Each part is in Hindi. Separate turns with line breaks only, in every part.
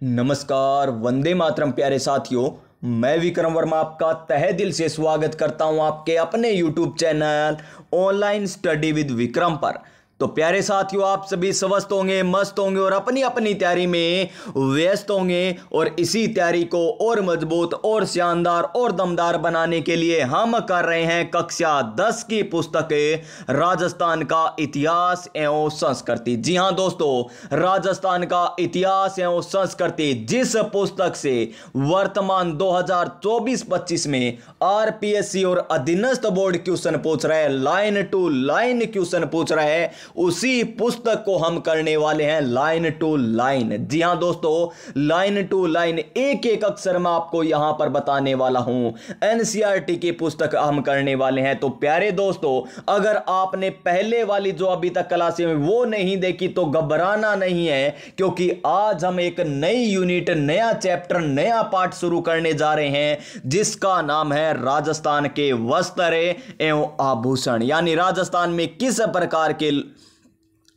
नमस्कार, वंदे मातरम प्यारे साथियों। मैं विक्रम वर्मा आपका तहे दिल से स्वागत करता हूं आपके अपने YouTube channel online study with Vikram पर। तो प्यारे साथियों, आप सभी स्वस्थ होंगे, मस्त होंगे और अपनी अपनी तैयारी में व्यस्त होंगे। और इसी तैयारी को और मजबूत और शानदार और दमदार बनाने के लिए हम कर रहे हैं कक्षा 10 की पुस्तक राजस्थान का इतिहास एवं संस्कृति। जी हां दोस्तों, राजस्थान का इतिहास एवं संस्कृति, जिस पुस्तक से वर्तमान 2024-25 में आरपीएससी और अधीनस्थ बोर्ड क्वेश्चन पूछ रहे हैं, लाइन टू लाइन क्वेश्चन पूछ रहे हैं, उसी पुस्तक को हम करने वाले हैं लाइन टू लाइन। जी हां दोस्तों, लाइन टू लाइन एक एक अक्षर मैं आपको यहां पर बताने वाला हूं। एनसीईआरटी की पुस्तक हम करने वाले हैं। तो प्यारे दोस्तों, अगर आपने पहले वाली जो अभी तक क्लासें में वो नहीं देखी तो घबराना नहीं है, क्योंकि आज हम एक नई यूनिट, नया चैप्टर, नया पार्ट शुरू करने जा रहे हैं, जिसका नाम है राजस्थान के वस्त्र एवं आभूषण। यानी राजस्थान में किस प्रकार के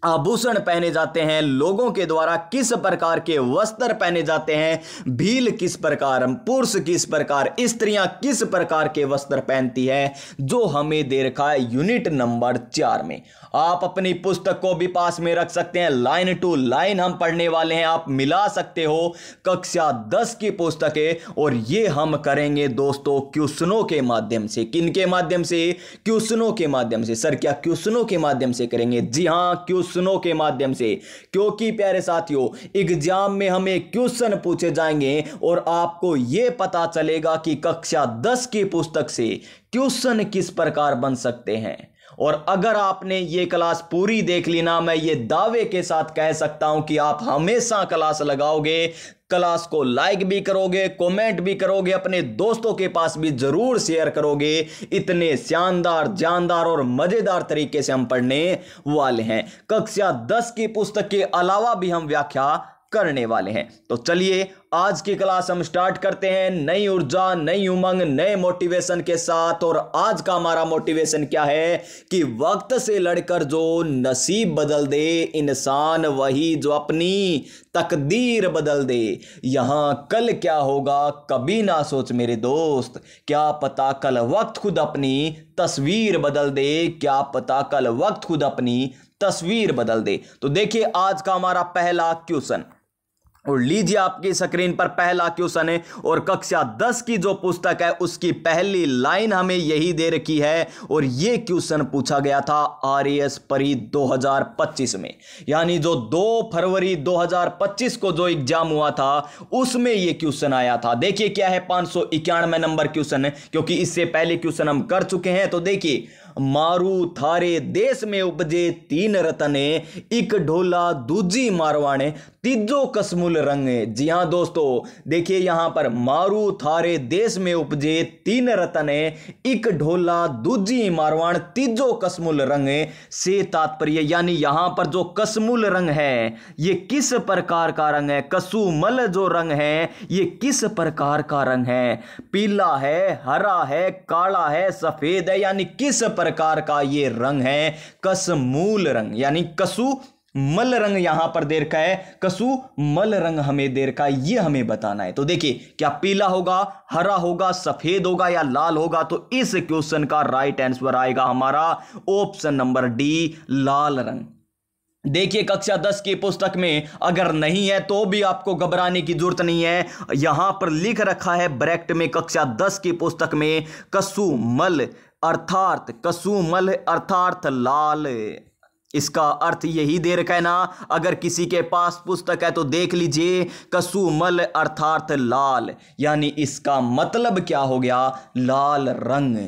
आभूषण पहने जाते हैं, लोगों के द्वारा किस प्रकार के वस्त्र पहने जाते हैं, भील किस प्रकार, पुरुष किस प्रकार, स्त्रियां किस प्रकार के वस्त्र पहनती है, जो हमें दे रखा है यूनिट नंबर 4 में। आप अपनी पुस्तक को भी पास में रख सकते हैं। लाइन टू लाइन हम पढ़ने वाले हैं, आप मिला सकते हो कक्षा 10 की पुस्तक है। और ये हम करेंगे दोस्तों क्वेश्चनों के माध्यम से। किनके माध्यम से? क्वेश्चनों के माध्यम से। सर क्या क्वेश्चनों के माध्यम से करेंगे? जी हां, क्वेश्चनों के माध्यम से। क्योंकि प्यारे साथियों, एग्जाम में हमें क्वेश्चन पूछे जाएंगे और आपको यह पता चलेगा कि कक्षा 10 की पुस्तक से क्वेश्चन किस प्रकार बन सकते हैं। और अगर आपने ये क्लास पूरी देख ली ना, मैं ये दावे के साथ कह सकता हूं कि आप हमेशा क्लास लगाओगे, क्लास को लाइक भी करोगे, कमेंट भी करोगे, अपने दोस्तों के पास भी जरूर शेयर करोगे। इतने शानदार, जानदार और मजेदार तरीके से हम पढ़ने वाले हैं। कक्षा 10 की पुस्तक के अलावा भी हम व्याख्या करने वाले हैं। तो चलिए आज की क्लास हम स्टार्ट करते हैं नई ऊर्जा, नई उमंग, नए मोटिवेशन के साथ। और आज का हमारा मोटिवेशन क्या है कि वक्त से लड़कर जो नसीब बदल दे इंसान, वही जो अपनी तकदीर बदल दे। यहां कल क्या होगा कभी ना सोच मेरे दोस्त, क्या पता कल वक्त खुद अपनी तस्वीर बदल दे, क्या पता कल वक्त खुद अपनी तस्वीर बदल दे। तो देखिए आज का हमारा पहला क्वेश्चन, और लीजिए आपकी स्क्रीन पर पहला क्वेश्चन है। और कक्षा 10 की जो पुस्तक है उसकी पहली लाइन हमें यही दे रखी है। और यह क्वेश्चन पूछा गया था आरएएस परी 2025 में, यानी जो 2 फरवरी 2025 को जो एग्जाम हुआ था उसमें यह क्वेश्चन आया था। देखिए क्या है, 591 नंबर क्वेश्चन है, क्योंकि इससे पहले क्वेश्चन हम कर चुके हैं। तो देखिए, मारू थारे देश में उपजे 3 रतने, एक ढोला दूजी मारवाणे, तीजो कसमुल रंगे। जी हां दोस्तों, देखिए यहां पर मारू थारे देश में उपजे 3 रतने, एक ढोला दूजी मारवाण, तीजो कसमुल रंगे से तात्पर्य, यानी यहां पर जो कसमुल रंग है ये किस प्रकार का रंग है, कसुमल जो रंग है ये किस प्रकार का रंग है, पीला है, हरा है, काला है, सफेद है, यानी किस प्रकार का ये रंग है, कसमूल रंग, यानी कसु मल रंग यहां पर दे रखा है, कसु मल रंग हमें दे रखा है, ये हमें बताना है। तो देखिए क्या पीला होगा, हरा होगा, सफेद होगा या लाल होगा? तो इस क्वेश्चन का राइट आंसर आएगा हमारा ऑप्शन नंबर डी, लाल रंग। देखिए कक्षा 10 की पुस्तक में अगर नहीं है तो भी आपको घबराने की जरूरत नहीं है। यहां पर लिख रखा है ब्रैकेट में कक्षा 10 की पुस्तक में कसुमल अर्थात, कसुमल अर्थात लाल। इसका अर्थ यही दे रखा है ना। अगर किसी के पास पुस्तक है तो देख लीजिए, कसुमल अर्थात लाल, यानी इसका मतलब क्या हो गया, लाल रंग।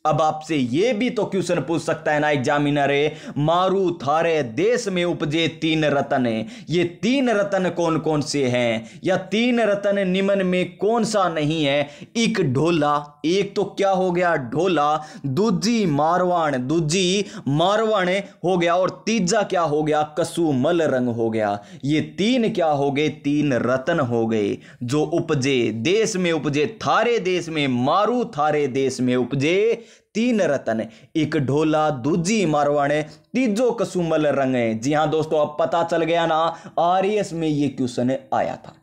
अब आपसे यह भी तो क्वेश्चन पूछ सकता है ना एग्जामिनर, मारू थारे देश में उपजे 3 रतन, ये 3 रतन कौन कौन से हैं, या 3 रतन निम्न में कौन सा नहीं है? एक ढोला, एक तो क्या हो गया ढोला, दूजी मारवाण, दूजी मारवाण हो गया, और तीजा क्या हो गया, कसुमल रंग हो गया। ये 3 क्या हो गए, 3 रतन हो गए जो उपजे, देश में उपजे, थारे देश में, मारू थारे देश में उपजे 3 रतन, एक ढोला, दूजी मारवाड़, तीजो कसुमल रंग है। जी हां दोस्तों, अब पता चल गया ना, आरएएस में ये क्वेश्चन आया था।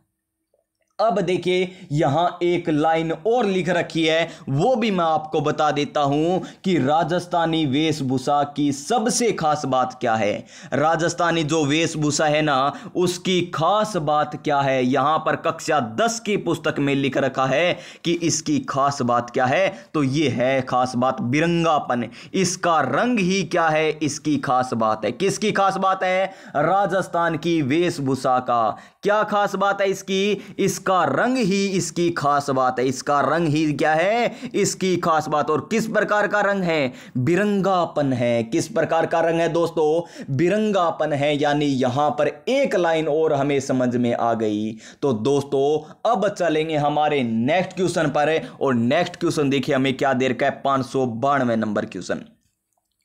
अब देखिए यहां एक लाइन और लिख रखी है, वो भी मैं आपको बता देता हूं कि राजस्थानी वेशभूषा की सबसे खास बात क्या है। राजस्थानी जो वेशभूषा है ना, उसकी खास बात क्या है। यहां पर कक्षा 10 की पुस्तक में लिख रखा है कि इसकी खास बात क्या है। तो ये है खास बात, बिरंगापन। इसका रंग ही क्या है, इसकी खास बात है। किसकी खास बात है? राजस्थान की वेशभूषा का क्या खास बात है इसकी? इसका रंग ही इसकी खास बात है। इसका रंग ही क्या है, इसकी खास बात। और किस प्रकार का रंग है? बिरंगापन है। किस प्रकार का रंग है दोस्तों? बिरंगापन है। यानी यहां पर एक लाइन और हमें समझ में आ गई। तो दोस्तों अब चलेंगे हमारे नेक्स्ट क्वेश्चन पर। और नेक्स्ट क्वेश्चन देखिए हमें क्या दे रखा है, 592 नंबर क्वेश्चन।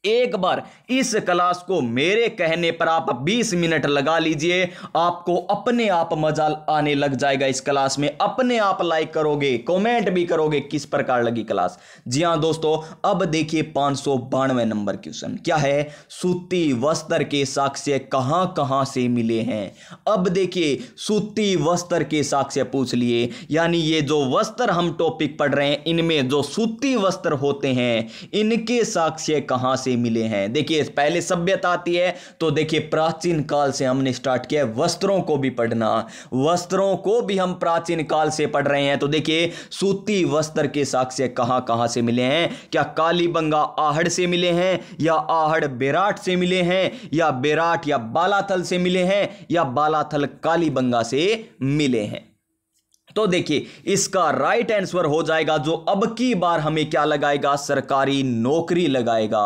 एक बार इस क्लास को मेरे कहने पर आप 20 मिनट लगा लीजिए, आपको अपने आप मजा आने लग जाएगा इस क्लास में। अपने आप लाइक करोगे, कमेंट भी करोगे किस प्रकार लगी क्लास। जी हां दोस्तों, अब देखिए 592 नंबर क्वेश्चन क्या है। सूती वस्त्र के साक्ष्य कहां कहां से मिले हैं। अब देखिए सूती वस्त्र के साक्ष्य पूछ लिए, यानी ये जो वस्त्र हम टॉपिक पढ़ रहे हैं, इनमें जो सूती वस्त्र होते हैं, इनके साक्ष्य कहां से मिले हैं। देखिए पहले सभ्यता आती है, तो देखिए प्राचीन काल से हमने स्टार्ट किया वस्त्रों को भी पढ़ना। वस्त्रों को भी हम प्राचीन काल से पढ़ रहे हैं। तो देखिए सूती वस्त्र के साक्ष्य कहां कहां से मिले हैं। क्या कालीबंगा आहड़ से मिले हैं, या आहड़ बेराट से मिले हैं, या बेराट या बालाथल से मिले हैं, या बालाथल कालीबंगा से मिले हैं। तो देखिए इसका राइट आंसर हो जाएगा, जो अब की बार हमें क्या लगाएगा, सरकारी नौकरी लगाएगा।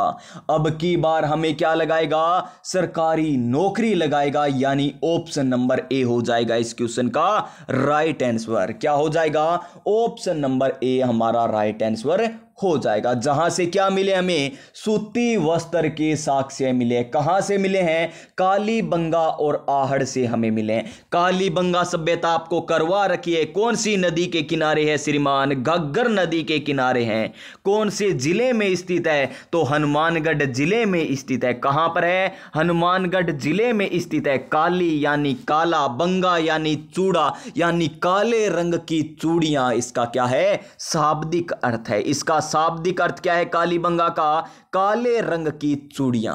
अब की बार हमें क्या लगाएगा, सरकारी नौकरी लगाएगा। यानी ऑप्शन नंबर ए हो जाएगा इस क्वेश्चन का राइट आंसर। क्या हो जाएगा? ऑप्शन नंबर ए हमारा राइट आंसर हो जाएगा। जहां से क्या मिले हमें, सूती वस्त्र के साक्ष्य मिले। कहां से मिले हैं? कालीबंगा और आहड़ से हमें मिले। कालीबंगा सभ्यता आपको करवा रखी है, कौन सी नदी के किनारे है श्रीमान? घग्गर नदी के किनारे हैं। कौन से जिले में स्थित है? तो हनुमानगढ़ जिले में स्थित है। कहां पर है? हनुमानगढ़ जिले में स्थित है। काली यानी काला, बंगा यानी चूड़ा, यानी काले रंग की चूड़ियां, इसका क्या है, शाब्दिक अर्थ है। इसका शाब्दिक अर्थ क्या है कालीबंगा का? काले रंग की चूड़ियां।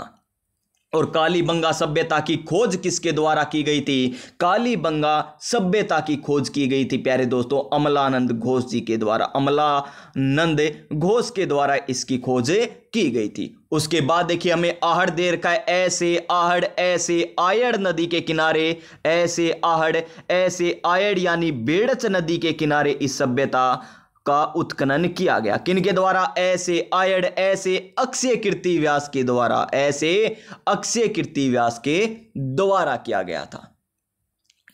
और कालीबंगा सभ्यता की खोज किसके द्वारा की गई थी? कालीबंगा सभ्यता की खोज की गई थी प्यारे दोस्तों अमलानंद घोष जी के द्वारा। अमलानंद घोष के द्वारा इसकी खोज की गई थी। उसके बाद देखिए हमें आहड़ दे रखा है, ऐसे आहड़ ऐसे आयड़ नदी के किनारे, ऐसे आहड़ ऐसे आयड़ यानी बेड़च नदी के किनारे इस सभ्यता का उत्खनन किया गया। किनके द्वारा? ऐसे आयड़ ऐसे अक्षय कीर्ति व्यास के द्वारा। ऐसे अक्षय कीर्ति व्यास के द्वारा किया गया था।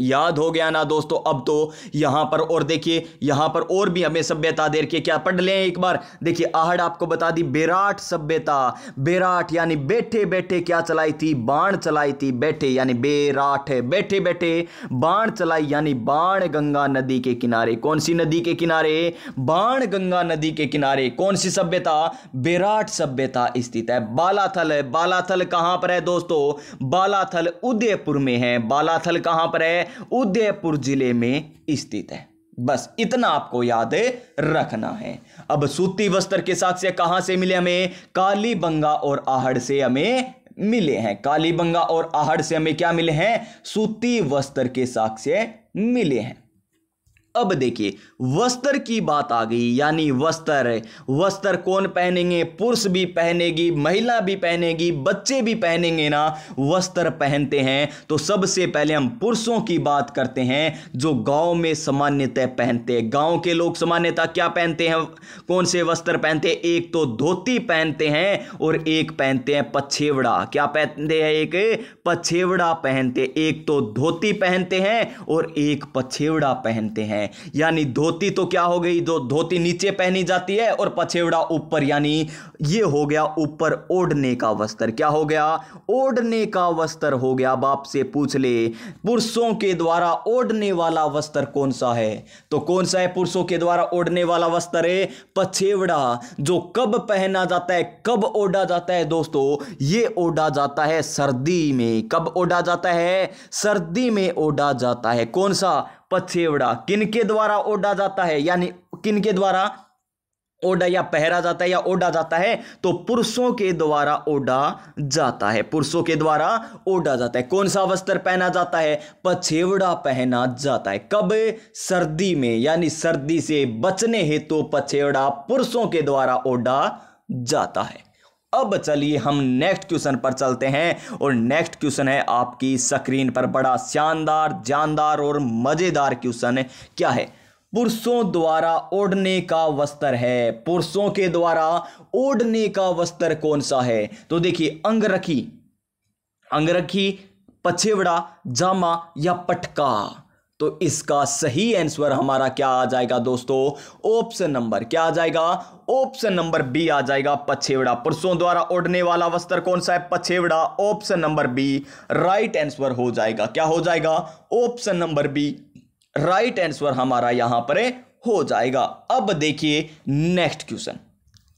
याद हो गया ना दोस्तों। अब तो यहां पर और देखिए यहां पर और भी हमें सभ्यता दे के क्या पढ़ लें एक बार। देखिए आहड़ आपको बता दी, बेराट सभ्यता। बेराट यानी बैठे बैठे क्या चलाई थी? बाण चलाई थी। बैठे यानी बेराट, बैठे बैठे बाण चलाई, यानी बाण गंगा नदी के किनारे। कौन सी नदी के किनारे? बाण गंगा नदी के किनारे। कौन सी सभ्यता? बेराट सभ्यता स्थित है। बालाथल, बालाथल कहां पर है दोस्तों? बालाथल उदयपुर में है। बालाथल कहां पर है? उदयपुर जिले में स्थित है। बस इतना आपको याद रखना है। अब सूती वस्त्र के साक्ष्य कहां से मिले हमें? कालीबंगा और आहड़ से हमें मिले हैं। कालीबंगा और आहड़ से हमें क्या मिले हैं? सूती वस्त्र के साक्ष्य मिले हैं। अब देखिए वस्त्र की बात आ गई, यानी वस्त्र। वस्त्र कौन पहनेंगे? पुरुष भी पहनेगी, महिला भी पहनेगी, बच्चे भी पहनेंगे ना। वस्त्र पहनते हैं तो सबसे पहले हम पुरुषों की बात करते हैं, जो गांव में सामान्यतः पहनते हैं। गांव के लोग सामान्यतः क्या पहनते हैं? कौन से वस्त्र पहनते हैं? एक तो धोती पहनते हैं और एक पहनते हैं पछेवड़ा। क्या पहनते हैं? एक पछेवड़ा पहनते। एक तो धोती पहनते हैं और एक पछेवड़ा पहनते हैं। यानी धोती तो क्या हो गई, जो धोती नीचे पहनी जाती है, और पछेवड़ा ऊपर, यानी ये हो गया ऊपर ओढ़ने का वस्त्र। क्या हो गया? ओढ़ने का वस्त्र हो गया। अब आपसे पूछ ले पुरुषों के द्वारा ओढ़ने वाला वस्त्र कौन सा है? तो कौन सा है पुरुषों के द्वारा ओढ़ने वाला वस्त्र? है पछेवड़ा। जो कब पहना जाता है, कब ओढ़ा जाता है दोस्तों? ये ओढ़ा जाता है सर्दी में। कब ओढ़ा जाता है? सर्दी में ओढ़ा जाता है। कौन सा? पछेवड़ा किनके द्वारा ओढ़ा जाता है, यानी किनके द्वारा ओढ़ा या पहरा जाता है या ओढ़ा जाता है, तो पुरुषों के द्वारा ओढ़ा जाता है, पुरुषों के द्वारा ओढ़ा जाता है। कौन सा वस्त्र पहना जाता है? पछेवड़ा पहना जाता है। कब? सर्दी में, यानी सर्दी से बचने हेतु पछेवड़ा पुरुषों के द्वारा ओढ़ा जाता है। अब चलिए हम नेक्स्ट क्वेश्चन पर चलते हैं, और नेक्स्ट क्वेश्चन है आपकी स्क्रीन पर, बड़ा शानदार, जानदार और मजेदार क्वेश्चन क्या है? पुरुषों द्वारा ओढ़ने का वस्त्र है, पुरुषों के द्वारा ओढ़ने का वस्त्र कौन सा है? तो देखिए, अंगरखी, अंगरखी, पछेवड़ा, जामा या पटका। तो इसका सही आंसर हमारा क्या आ जाएगा दोस्तों? ऑप्शन नंबर क्या आ जाएगा? ऑप्शन नंबर बी आ जाएगा, पछेवड़ा। पुरुषों द्वारा ओढ़ने वाला वस्त्र कौन सा है? पछेवड़ा। Option number B right answer हो जाएगा। क्या हो जाएगा? Option number B right answer हमारा यहां पर हो जाएगा। अब देखिए नेक्स्ट क्वेश्चन,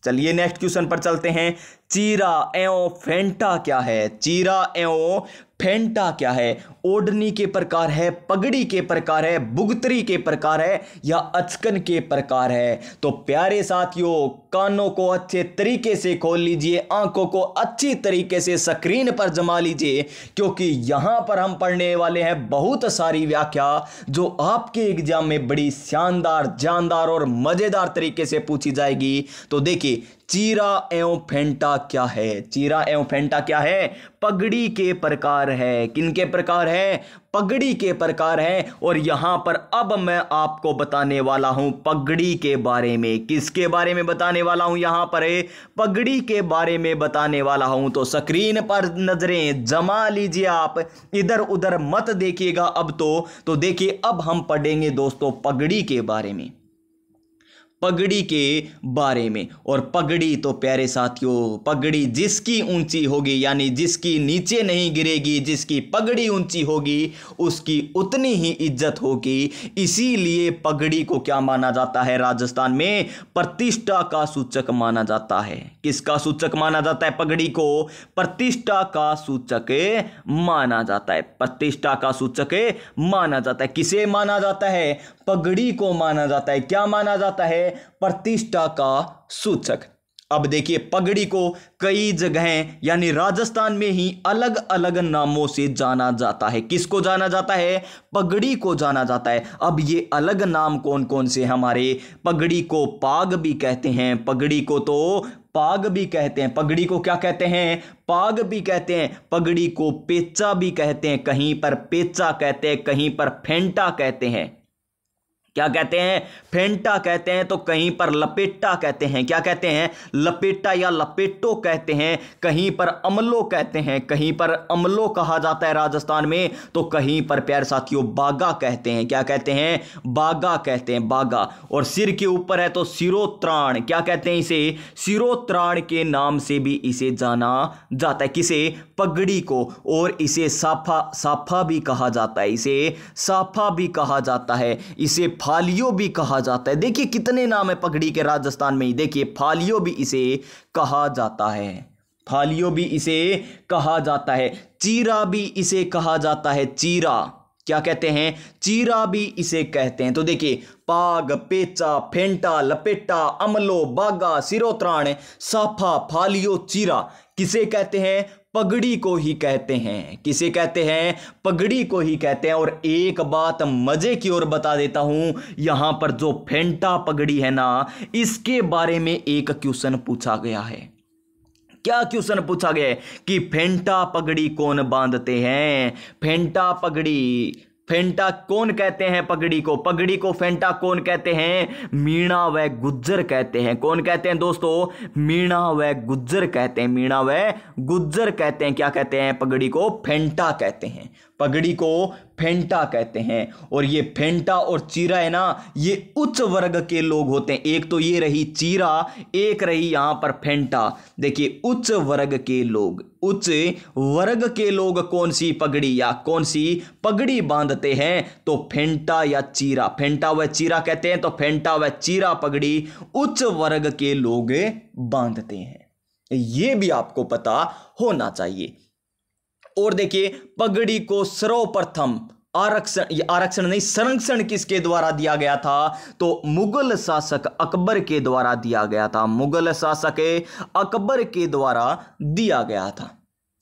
चलिए नेक्स्ट क्वेश्चन पर चलते हैं। चीरा एवं फेंटा क्या है? चीरा एवं फेंटा क्या है? ओढ़नी के प्रकार है, पगड़ी के प्रकार है, बुगतरी के प्रकार है या अचकन के प्रकार है? तो प्यारे साथियों, कानों को अच्छे तरीके से खोल लीजिए, आंखों को अच्छी तरीके से स्क्रीन पर जमा लीजिए, क्योंकि यहां पर हम पढ़ने वाले हैं बहुत सारी व्याख्या जो आपके एग्जाम में बड़ी शानदार, जानदार और मजेदार तरीके से पूछी जाएगी। तो देखिए, चीरा एवं फेंटा क्या है? चीरा एवं फेंटा क्या है? पगड़ी के प्रकार है। किनके प्रकार है? पगड़ी के प्रकार है। और यहां पर अब मैं आपको बताने वाला हूं पगड़ी के बारे में। किसके बारे में बताने वाला हूं? यहां पर पगड़ी के बारे में बताने वाला हूं। तो स्क्रीन पर नजरें जमा लीजिए, आप इधर उधर मत देखिएगा अब तो देखिए, अब हम पढ़ेंगे दोस्तों पगड़ी के बारे में, पगड़ी के बारे में। और पगड़ी तो प्यारे साथियों, पगड़ी जिसकी ऊंची होगी, यानी जिसकी नीचे नहीं गिरेगी, जिसकी पगड़ी ऊंची होगी, उसकी उतनी ही इज्जत होगी। इसीलिए पगड़ी को क्या माना जाता है? राजस्थान में प्रतिष्ठा का सूचक माना जाता है। किसका सूचक माना जाता है? पगड़ी को प्रतिष्ठा का सूचक माना जाता है। प्रतिष्ठा का सूचक माना जाता है। किसे माना जाता है? पगड़ी को माना जाता है। क्या माना जाता है? प्रतिष्ठा का सूचक। अब देखिए, पगड़ी को कई जगहें, यानी राजस्थान में ही अलग अलग नामों से जाना जाता है। किसको जाना जाता है? पगड़ी को जाना जाता है। अब ये अलग नाम कौन कौन से हमारे? पगड़ी को पाग भी कहते हैं, पगड़ी को तो पाग भी कहते हैं। पगड़ी को क्या कहते हैं? पाग भी कहते हैं। पगड़ी को पेचा भी कहते हैं, कहीं पर पेचा कहते हैं, कहीं पर फेंटा कहते हैं। क्या कहते हैं? फेंटा कहते हैं। तो कहीं पर लपेटा कहते हैं। क्या कहते हैं? लपेटा या लपेटो कहते हैं। कहीं पर अमलो कहते हैं, कहीं पर अमलो कहा जाता है राजस्थान में, तो कहीं पर प्यारे साथियों बागा कहते हैं। क्या कहते हैं? बागा कहते हैं, बागा। और सिर के ऊपर है तो सिरोत्राण। क्या कहते हैं इसे? सिरोत्राण के नाम से भी इसे जाना जाता है। किसे? पगड़ी को। और इसे साफा, साफा भी कहा जाता है, इसे साफा भी कहा जाता है, इसे फालियो भी कहा जाता है। देखिए कितने नाम है पगड़ी के राजस्थान में ही। देखिए, फालियो भी इसे कहा जाता है, फालियो भी इसे कहा जाता है। चीरा भी इसे कहा जाता है, चीरा। क्या कहते हैं? चीरा भी इसे कहते हैं। तो देखिए, पाग, पेचा, फेंटा, लपेटा, अमलो, बागा, सिरोत्राण, साफा, फालियो, चीरा किसे कहते हैं? पगड़ी को ही कहते हैं। किसे कहते हैं? पगड़ी को ही कहते हैं। और एक बात मजे की ओर बता देता हूं, यहां पर जो फेंटा पगड़ी है ना, इसके बारे में एक क्वेश्चन पूछा गया है। क्या क्वेश्चन पूछा गया है? कि फेंटा पगड़ी कौन बांधते हैं? फेंटा पगड़ी, फेंटा कौन कहते हैं पगड़ी को? पगड़ी को फेंटा कौन कहते हैं? मीणा व गुज्जर कहते हैं। कौन कहते हैं दोस्तों? मीणा व गुज्जर कहते हैं, मीणा व गुज्जर कहते हैं। क्या कहते हैं? पगड़ी को फेंटा कहते हैं, पगड़ी को फेंटा कहते हैं। और ये फेंटा और चीरा है ना, ये उच्च वर्ग के लोग होते हैं। एक तो ये रही चीरा, एक रही यहां पर फेंटा। देखिए, उच्च वर्ग के लोग, उच्च वर्ग के लोग कौन सी पगड़ी या कौन सी पगड़ी बांधते हैं? तो फेंटा या चीरा। फेंटा व चीरा कहते हैं, तो फेंटा व चीरा पगड़ी उच्च वर्ग के लोग बांधते हैं। यह भी आपको पता होना चाहिए। और देखिए, पगड़ी को सर्वप्रथम आरक्षण नहीं, संरक्षण किसके द्वारा दिया गया था? तो मुगल शासक अकबर के द्वारा दिया गया था। मुगल शासक अकबर के द्वारा दिया गया था।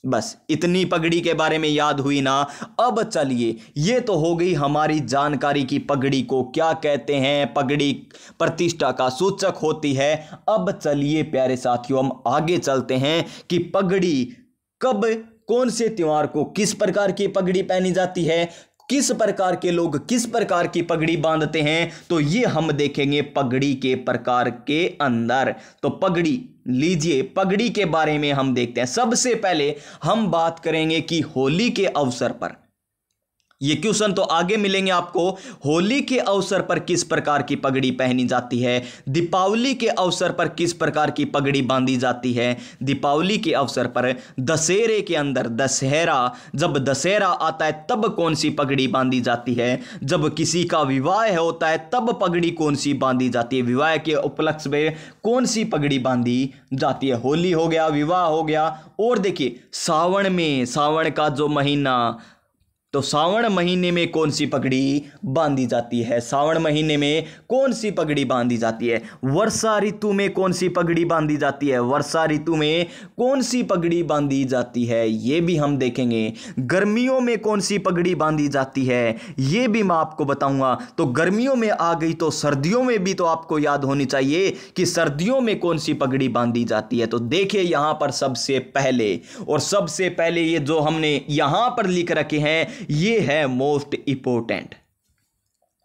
बस इतनी पगड़ी के बारे में याद हुई ना। अब चलिए, ये तो हो गई हमारी जानकारी की पगड़ी को क्या कहते हैं, पगड़ी प्रतिष्ठा का सूचक होती है। अब चलिए प्यारे साथियों, हम आगे चलते हैं कि पगड़ी कब, कौन से त्योहार को किस प्रकार की पगड़ी पहनी जाती है, किस प्रकार के लोग किस प्रकार की पगड़ी बांधते हैं, तो ये हम देखेंगे पगड़ी के प्रकार के अंदर। तो पगड़ी लीजिए, पगड़ी के बारे में हम देखते हैं। सबसे पहले हम बात करेंगे कि होली के अवसर पर, ये क्वेश्चन तो आगे मिलेंगे आपको, होली के अवसर पर किस प्रकार की पगड़ी पहनी जाती है, दीपावली के अवसर पर किस प्रकार की पगड़ी बांधी जाती है, दीपावली के अवसर पर, दशहरे के अंदर, दशहरा, जब दशहरा आता है तब कौन सी पगड़ी बांधी जाती है, जब किसी का विवाह होता है तब पगड़ी कौन सी बांधी जाती है, विवाह के उपलक्ष्य में कौन सी पगड़ी बांधी जाती है। होली हो गया, विवाह हो गया। और देखिए सावन में, सावन का जो महीना, तो सावन महीने में कौन सी पगड़ी बांधी जाती है, सावन महीने में कौन सी पगड़ी बांधी जाती है। वर्षा ऋतु में कौन सी पगड़ी बांधी जाती है, वर्षा ऋतु में कौन सी पगड़ी बांधी जाती है, ये भी हम देखेंगे। गर्मियों में कौन सी पगड़ी बांधी जाती है, ये भी मैं आपको बताऊंगा। तो गर्मियों में आ गई तो सर्दियों में भी तो आपको याद होनी चाहिए कि सर्दियों में कौन सी पगड़ी बांधी जाती है। तो देखिए यहां पर सबसे पहले ये जो हमने यहां पर लिख रखे हैं, ये है मोस्ट इंपोर्टेंट।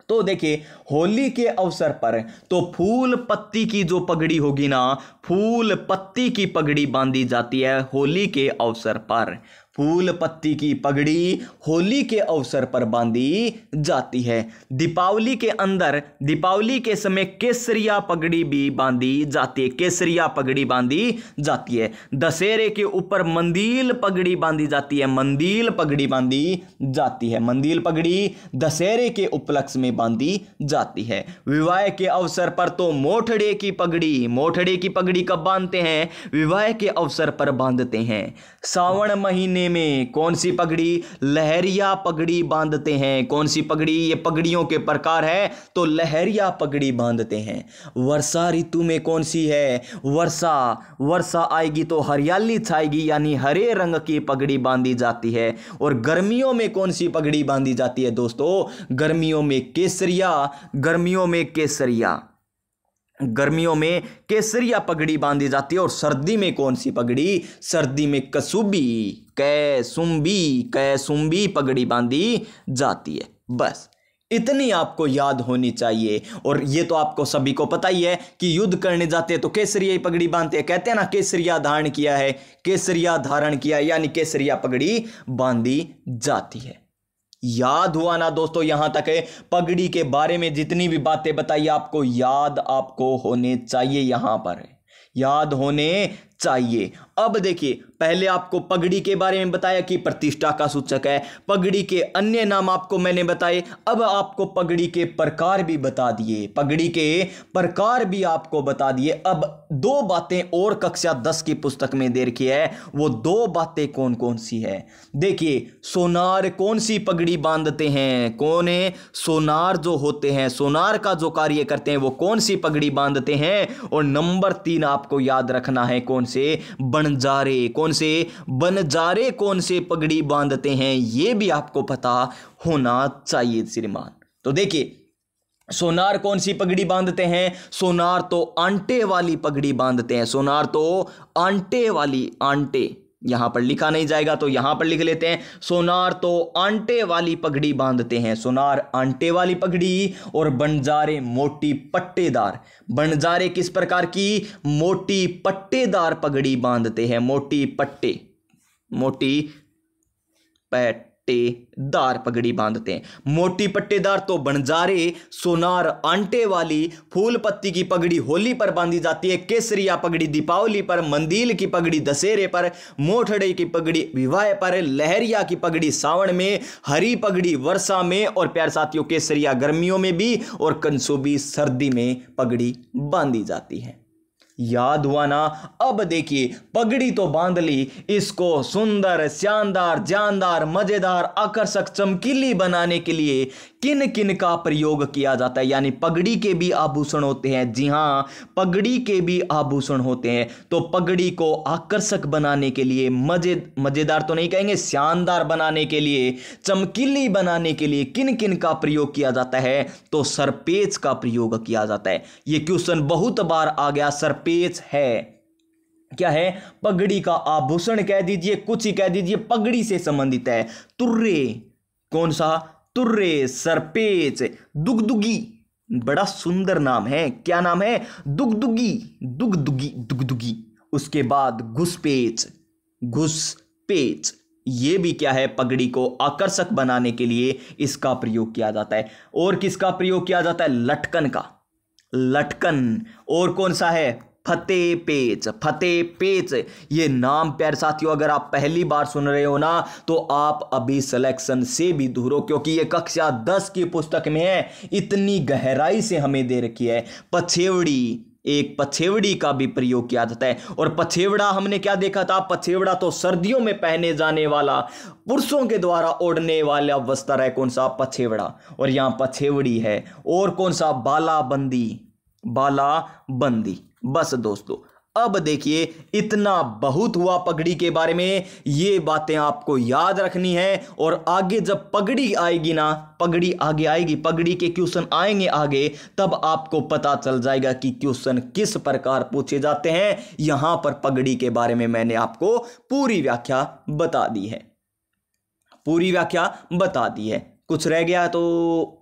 तो देखिए होली के अवसर पर तो फूल पत्ती की जो पगड़ी होगी ना, फूल पत्ती की पगड़ी बांधी जाती है होली के अवसर पर। फूल पत्ती की पगड़ी होली के अवसर पर बांधी जाती है। दीपावली के अंदर, दीपावली के समय केसरिया पगड़ी भी बांधी जाती है, केसरिया पगड़ी बांधी जाती है। दशहरे के ऊपर मंदील पगड़ी बांधी जाती है, मंदील पगड़ी बांधी जाती है, मंदील पगड़ी दशहरे के उपलक्ष्य में बांधी जाती है। विवाह के अवसर पर तो मोठड़े की पगड़ी, मोठड़े की पगड़ी कब बांधते हैं, विवाह के अवसर पर बांधते हैं। सावन महीने में कौन सी पगड़ी, लहरिया पगड़ी बांधते हैं। कौन सी पगड़ी, ये पगड़ियों के प्रकार है, तो लहरिया पगड़ी बांधते हैं। वर्षा ऋतु में कौन सी है, वर्षा आएगी तो हरियाली छाएगी, यानी हरे रंग की पगड़ी बांधी जाती है। और गर्मियों में कौन सी पगड़ी बांधी जाती है दोस्तों, गर्मियों में केसरिया, गर्मियों में केसरिया पगड़ी बांधी जाती है। और सर्दी में कौन सी पगड़ी, सर्दी में कैसुंबी पगड़ी बांधी जाती है। बस इतनी आपको याद होनी चाहिए। और ये तो आपको सभी को पता ही है कि युद्ध करने जाते हैं तो केसरिया पगड़ी बांधते हैं, कहते हैं ना केसरिया धारण किया है, केसरिया धारण किया, यानी केसरिया पगड़ी बांधी जाती है। याद हुआ ना दोस्तों, यहां तक है पगड़ी के बारे में जितनी भी बातें बताई आपको याद आपको होने चाहिए, यहां पर याद होने चाहिए। अब देखिए पहले आपको पगड़ी के बारे में बताया कि प्रतिष्ठा का सूचक है, पगड़ी के अन्य नाम आपको मैंने बताए। अब आपको पगड़ी के प्रकार भी बता दिए, पगड़ी के प्रकार भी आपको बता दिए। अब दो बातें और कक्षा 10 की पुस्तक में दे रखी है, वो दो बातें कौन कौन सी है। देखिए सोनार कौन सी पगड़ी बांधते हैं, कौन है, सोनार जो होते हैं, सोनार का जो कार्य करते हैं वो कौन सी पगड़ी बांधते हैं। और नंबर 3 आपको याद रखना है कौन से, बनजारे, कौन से बनजारे कौन से पगड़ी बांधते हैं, ये भी आपको पता होना चाहिए श्रीमान। तो देखिए सोनार कौन सी पगड़ी बांधते हैं, सोनार तो आंटे वाली पगड़ी बांधते हैं, सोनार तो आंटे वाली, आंटे यहां पर लिखा नहीं जाएगा तो यहां पर लिख लेते हैं, सोनार तो आंटे वाली पगड़ी बांधते हैं, सोनार आंटे वाली पगड़ी। और बनजारे मोटी पट्टेदार, बनजारे किस प्रकार की, मोटी पट्टेदार पगड़ी बांधते हैं, मोटी पट्टेदार पगड़ी बांधते हैं। मोटी पट्टेदार तो बनजारे, सोनार आंटे वाली, फूल पत्ती की पगड़ी होली पर बांधी जाती है, केसरिया पगड़ी दीपावली पर, मंदील की पगड़ी दशहरे पर, मोठड़े की पगड़ी विवाह पर, लहरिया की पगड़ी सावन में, हरी पगड़ी वर्षा में, और प्यारे साथियों केसरिया गर्मियों में भी, और कंसुबी सर्दी में पगड़ी बांधी जाती है। याद हुआ ना। अब देखिए पगड़ी तो बांध ली, इसको सुंदर, शानदार, जानदार, मजेदार, आकर्षक, चमकीली बनाने के लिए किन किन का प्रयोग किया जाता है। यानी पगड़ी के भी आभूषण होते हैं। जी हां, पगड़ी के भी आभूषण होते हैं। तो पगड़ी को आकर्षक बनाने के लिए, मजेदार तो नहीं कहेंगे, शानदार बनाने के लिए, चमकीली बनाने के लिए किन किन का प्रयोग किया जाता है? तो सरपेच का प्रयोग किया जाता है। यह क्वेश्चन बहुत बार आ गया। सरपेच है क्या है? पगड़ी का आभूषण कह दीजिए, कुछ ही कह दीजिए, पगड़ी से संबंधित है। तुर्रे, कौन सा? तुर्रे, सरपेच, दुगदुगी, बड़ा सुंदर नाम है। क्या नाम है? दुगदुगी, दुगदुगी, दुगदुगी। उसके बाद घुसपेच, घुसपेच, ये भी क्या है? पगड़ी को आकर्षक बनाने के लिए इसका प्रयोग किया जाता है। और किसका प्रयोग किया जाता है? लटकन का, लटकन। और कौन सा है? फतेह पेच, फतेह पेच। ये नाम प्यारे साथियों अगर आप पहली बार सुन रहे हो ना तो आप अभी सिलेक्शन से भी दूर हो, क्योंकि ये कक्षा 10 की पुस्तक में है। इतनी गहराई से हमें दे रखी है। पछेवड़ी, एक पछेवड़ी का भी प्रयोग किया जाता है। और पछेवड़ा हमने क्या देखा था? पछेवड़ा तो सर्दियों में पहने जाने वाला, पुरुषों के द्वारा ओढ़ने वाला वस्त्र है। कौन सा? पछेवड़ा। और यहां पछेवड़ी है। और कौन सा? बालाबंदी, बालाबंदी। बस दोस्तों, अब देखिए इतना बहुत हुआ पगड़ी के बारे में। ये बातें आपको याद रखनी है। और आगे जब पगड़ी आएगी ना, पगड़ी आगे आएगी, पगड़ी के क्वेश्चन आएंगे आगे, तब आपको पता चल जाएगा कि क्वेश्चन किस प्रकार पूछे जाते हैं। यहां पर पगड़ी के बारे में मैंने आपको पूरी व्याख्या बता दी है, पूरी व्याख्या बता दी है। कुछ रह गया तो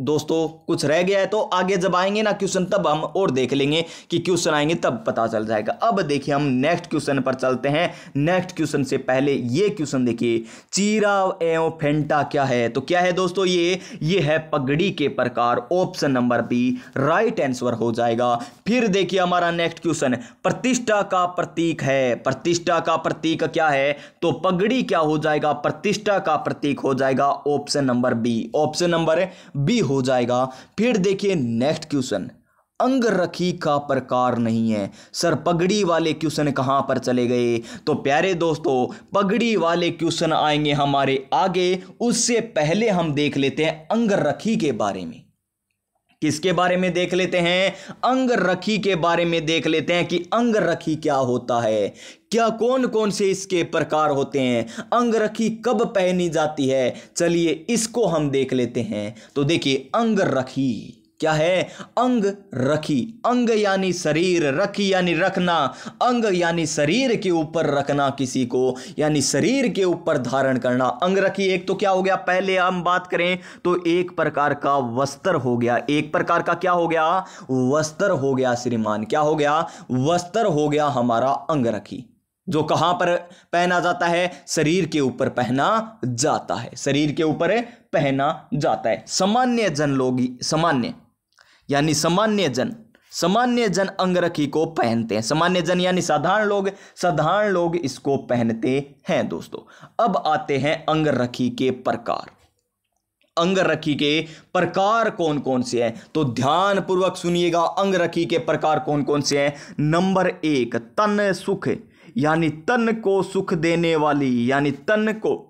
दोस्तों, कुछ रह गया है तो आगे जब आएंगे ना क्वेश्चन तब हम और देख लेंगे कि क्वेश्चन आएंगे तब पता चल जाएगा। अब देखिए हम नेक्स्ट क्वेश्चन पर चलते हैं। नेक्स्ट क्वेश्चन से पहले ये क्वेश्चन देखिए, चीरा एवं फेंटा क्या है? तो क्या है दोस्तों? ये है पगड़ी के प्रकार। Option number B right answer हो जाएगा। फिर देखिए हमारा नेक्स्ट क्वेश्चन, प्रतिष्ठा का प्रतीक है। प्रतिष्ठा का प्रतीक क्या है? तो पगड़ी क्या हो जाएगा? प्रतिष्ठा का प्रतीक हो जाएगा। Option number B, option number B हो जाएगा। फिर देखिए नेक्स्ट क्वेश्चन, अंगरखी का प्रकार नहीं है। सर पगड़ी वाले क्वेश्चन कहां पर चले गए? तो प्यारे दोस्तों पगड़ी वाले क्वेश्चन आएंगे हमारे आगे। उससे पहले हम देख लेते हैं अंगरखी के बारे में। किसके बारे में देख लेते हैं? अंगरखी के बारे में देख लेते हैं कि अंगरखी क्या होता है, क्या कौन कौन से इसके प्रकार होते हैं, अंगरखी कब पहनी जाती है। चलिए इसको हम देख लेते हैं। तो देखिए अंगरखी क्या है? अंग रखी, अंग यानी शरीर, रखी यानी रखना, अंग यानी शरीर के ऊपर रखना किसी को, यानी शरीर के ऊपर धारण करना। अंग रखी एक तो क्या हो गया? पहले हम बात करें तो एक प्रकार का वस्त्र हो गया। एक प्रकार का क्या हो गया? वस्त्र हो गया श्रीमान। क्या हो गया? वस्त्र हो गया हमारा अंग रखी, जो कहां पर पहना जाता है? शरीर के ऊपर पहना जाता है, शरीर के ऊपर पहना जाता है। सामान्य जन लोग, सामान्य यानी सामान्य जन अंगरखी को पहनते हैं। सामान्य जन यानी साधारण लोग इसको पहनते हैं दोस्तों। अब आते हैं अंगरखी के प्रकार। अंगरखी के प्रकार कौन कौन से हैं? तो ध्यान पूर्वक सुनिएगा, अंगरखी के प्रकार कौन कौन से हैं। नंबर 1 तन सुख, यानी तन को सुख देने वाली, यानी तन को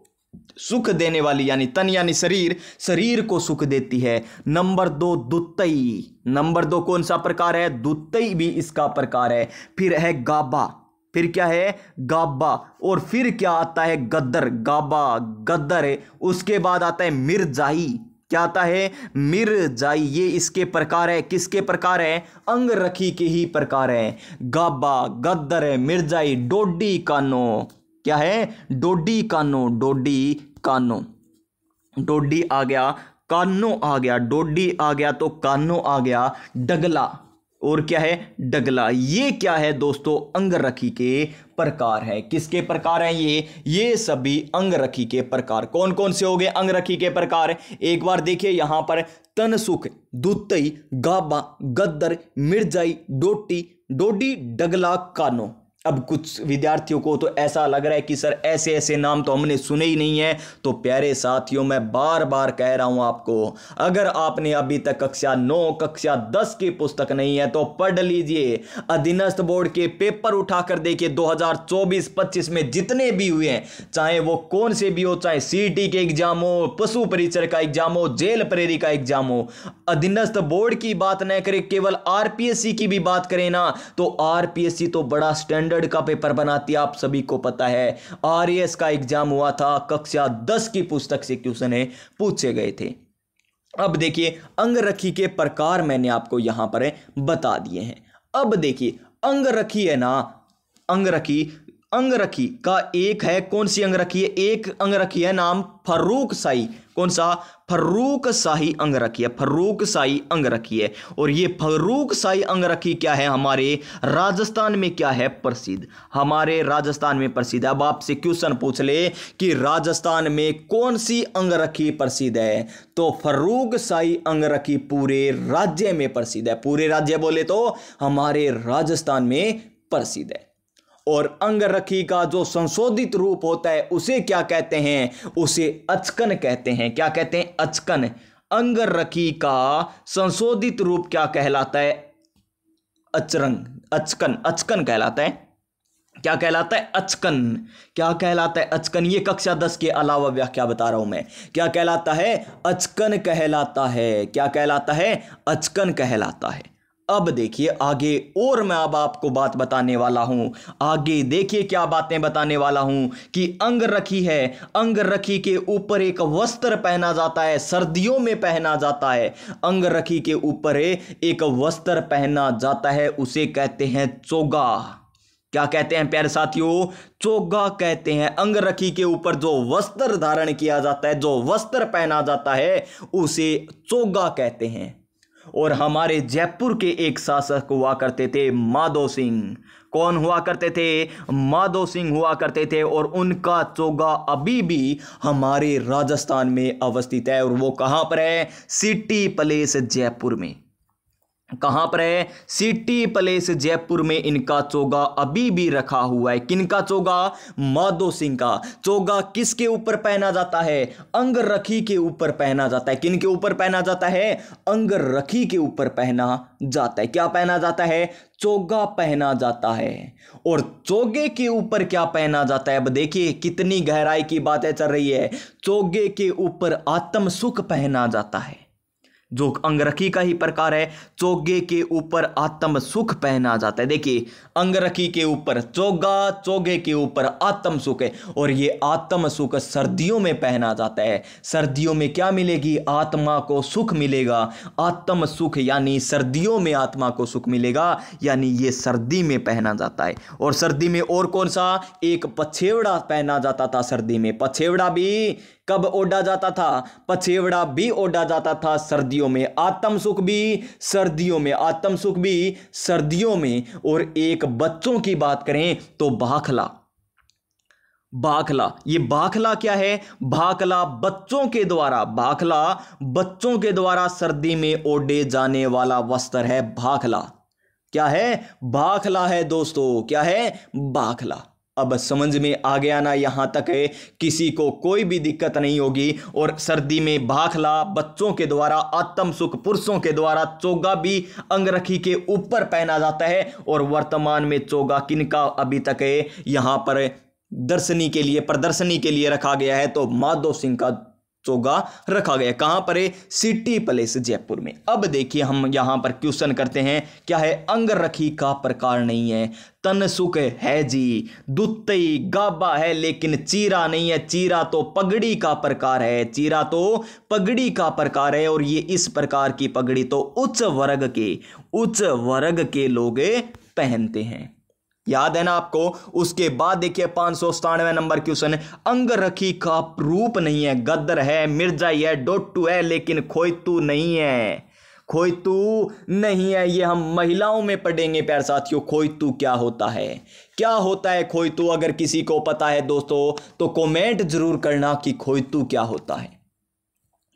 सुख देने वाली, यानी तन यानी शरीर, शरीर को सुख देती है। नंबर 2 दुत्तई, नंबर 2 कौन सा प्रकार है? दुत्तई भी इसका प्रकार है। फिर है गाबा, फिर क्या है? गाबा। और फिर क्या आता है? गद्दर, गाबा, गद्दर है। उसके बाद आता है मिर्जाई। क्या आता है? मिर्जाई। ये इसके प्रकार है। किसके प्रकार है? अंगरखी के ही प्रकार है। गाबा, गद्दर, मिर्जाई, डोडी कानो। क्या है? डोडी कानो, डोडी कानो। डोडी आ गया, कानो आ गया, डोडी आ गया तो कानो आ गया, डगला। और क्या है? डगला। ये क्या है दोस्तों? अंगरखी के प्रकार है। किसके प्रकार हैं ये सभी अंगरखी के प्रकार। कौन कौन से हो गए अंगरखी के प्रकार? एक बार देखिए यहां पर, तनसुख, दुत्तई, गाबा, गद्दर, मिर्जाई, डोटी, डोडी, डगला, कानो। अब कुछ विद्यार्थियों को तो ऐसा लग रहा है कि सर ऐसे ऐसे नाम तो हमने सुने ही नहीं है। तो प्यारे साथियों, मैं बार बार कह रहा हूं आपको, अगर आपने अभी तक कक्षा 9 कक्षा 10 की पुस्तक नहीं है तो पढ़ लीजिए। अधीनस्थ बोर्ड के पेपर उठाकर देखिए, 2024-25 में जितने भी हुए हैं, चाहे वो कौन से भी हो, चाहे सीईटी के एग्जाम हो, पशु परिचर का एग्जाम हो, जेल प्रेरी का एग्जाम हो, अधीनस्थ बोर्ड की बात न करें, केवल आरपीएससी की भी बात करें ना, तो आरपीएससी तो बड़ा स्टैंडर्ड का पेपर बनाती है, आप सभी को पता है। आरएएस का एग्जाम हुआ था, कक्षा 10 की पुस्तक से क्वेश्चन पूछे गए थे। अब देखिए अंगरखी के प्रकार मैंने आपको यहां पर बता दिए हैं। अब देखिए अंगरखी है ना, अंगरखी का एक है, कौन सी अंगरखी है, एक अंगरखी है नाम फर्रुखशाही। कौन सा? फर्रुखशाही अंगरखी है, फर्रुखशाही अंगरखी है। और ये फर्रुखशाही अंगरखी क्या है, हमारे राजस्थान में क्या है, प्रसिद्ध, हमारे राजस्थान में प्रसिद्ध है। अब आपसे क्वेश्चन पूछ ले कि राजस्थान में कौन सी अंगरखी प्रसिद्ध है, तो फर्रुखशाही अंगरखी पूरे राज्य में प्रसिद्ध है। पूरे राज्य बोले तो हमारे राजस्थान में प्रसिद्ध है। और अंगरखी का जो संशोधित रूप होता है उसे क्या कहते हैं, उसे अचकन कहते हैं। क्या कहते हैं? अचकन। अंगरखी का संशोधित रूप क्या कहलाता है? अचकन। अचकन कहलाता है। क्या कहलाता है? अचकन। क्या कहलाता है? अचकन। ये कक्षा 10 के अलावा व्याख्या बता रहा हूं मैं। क्या कहलाता है? अचकन कहलाता है। क्या कहलाता है? अचकन कहलाता है। अब देखिए आगे, और मैं अब आपको बात बताने वाला हूं। आगे देखिए क्या बातें बताने वाला हूं कि अंगरखी है, अंगरखी के ऊपर एक वस्त्र पहना जाता है, सर्दियों में पहना जाता है। अंगरखी के ऊपर एक वस्त्र पहना जाता है, उसे कहते हैं चोगा। क्या कहते हैं प्यारे साथियों? चोगा कहते हैं। अंगरखी के ऊपर जो वस्त्र धारण किया जाता है, जो वस्त्र पहना जाता है, उसे चोगा कहते हैं। और हमारे जयपुर के एक शासक हुआ करते थे माधो सिंह। कौन हुआ करते थे? माधो सिंह हुआ करते थे। और उनका चोगा अभी भी हमारे राजस्थान में अवस्थित है। और वो कहां पर है? सिटी पैलेस जयपुर में। कहां पर है? सिटी पैलेस जयपुर में इनका चोगा अभी भी रखा हुआ है। किनका चोगा? माधो सिंह का। चोगा किसके ऊपर पहना जाता है? अंगरखी के ऊपर पहना जाता है। किनके ऊपर पहना जाता है? अंगरखी के ऊपर पहना जाता है। क्या पहना जाता है? चोगा पहना जाता है। और चोगे के ऊपर क्या पहना जाता है? अब देखिए कितनी गहराई की बातें चल रही है। चोगे के ऊपर आत्म सुख पहना जाता है, जो अंगरखी का ही प्रकार है। चोगे के ऊपर आत्म सुख पहना जाता है। देखिए अंगरखी के ऊपर चोगा, चोगे के ऊपर आत्म सुख है। और ये आत्म सुख सर्दियों में पहना जाता है। सर्दियों में क्या मिलेगी? आत्मा को सुख मिलेगा। आत्म सुख यानी सर्दियों में आत्मा को सुख मिलेगा, यानी ये सर्दी में पहना जाता है। और सर्दी में और कौन सा? एक पछेवड़ा पहना जाता था सर्दी में। पछेवड़ा भी कब ओढ़ा जाता था? पछेवड़ा भी ओढ़ा जाता था सर्दियों में। आत्म सुख भी सर्दियों में, आत्म सुख भी सर्दियों में। और एक बच्चों की बात करें तो भाखला। भाखला, ये भाखला क्या है? भाखला बच्चों के द्वारा, भाखला बच्चों के द्वारा सर्दी में ओढ़े जाने वाला वस्त्र है भाखला। क्या है? भाखला है दोस्तों। क्या है? भाखला। अब समझ में आ गया ना? यहां तक है, किसी को कोई भी दिक्कत नहीं होगी। और सर्दी में भाखला बच्चों के द्वारा, आत्म सुख पुरुषों के द्वारा, चोगा भी अंगरखी के ऊपर पहना जाता है। और वर्तमान में चोगा किनका अभी तक है यहां पर प्रदर्शनी के लिए रखा गया है? तो माधो सिंह का चोगा रखा गया। कहां पर है? सिटी पैलेस जयपुर में। अब देखिए हम यहां पर क्वेश्चन करते हैं, क्या है? अंगरखी का प्रकार नहीं है, तनसुक है जी, दुत्तई गाबा है, लेकिन चीरा नहीं है। चीरा तो पगड़ी का प्रकार है। चीरा तो पगड़ी का प्रकार है। और ये इस प्रकार की पगड़ी तो उच्च वर्ग के लोग पहनते हैं। याद है ना आपको? उसके बाद देखिए 597 नंबर क्वेश्चन, अंगरखी का रूप नहीं है, गद्दर है, मिर्जाई है, डोट्टू है, लेकिन खोइतू नहीं है। खोइतू नहीं है। ये हम महिलाओं में पढ़ेंगे प्यारे साथियों। खोइतू क्या होता है? क्या होता है खोइतू? अगर किसी को पता है दोस्तों तो कमेंट जरूर करना कि खोइतू क्या होता है।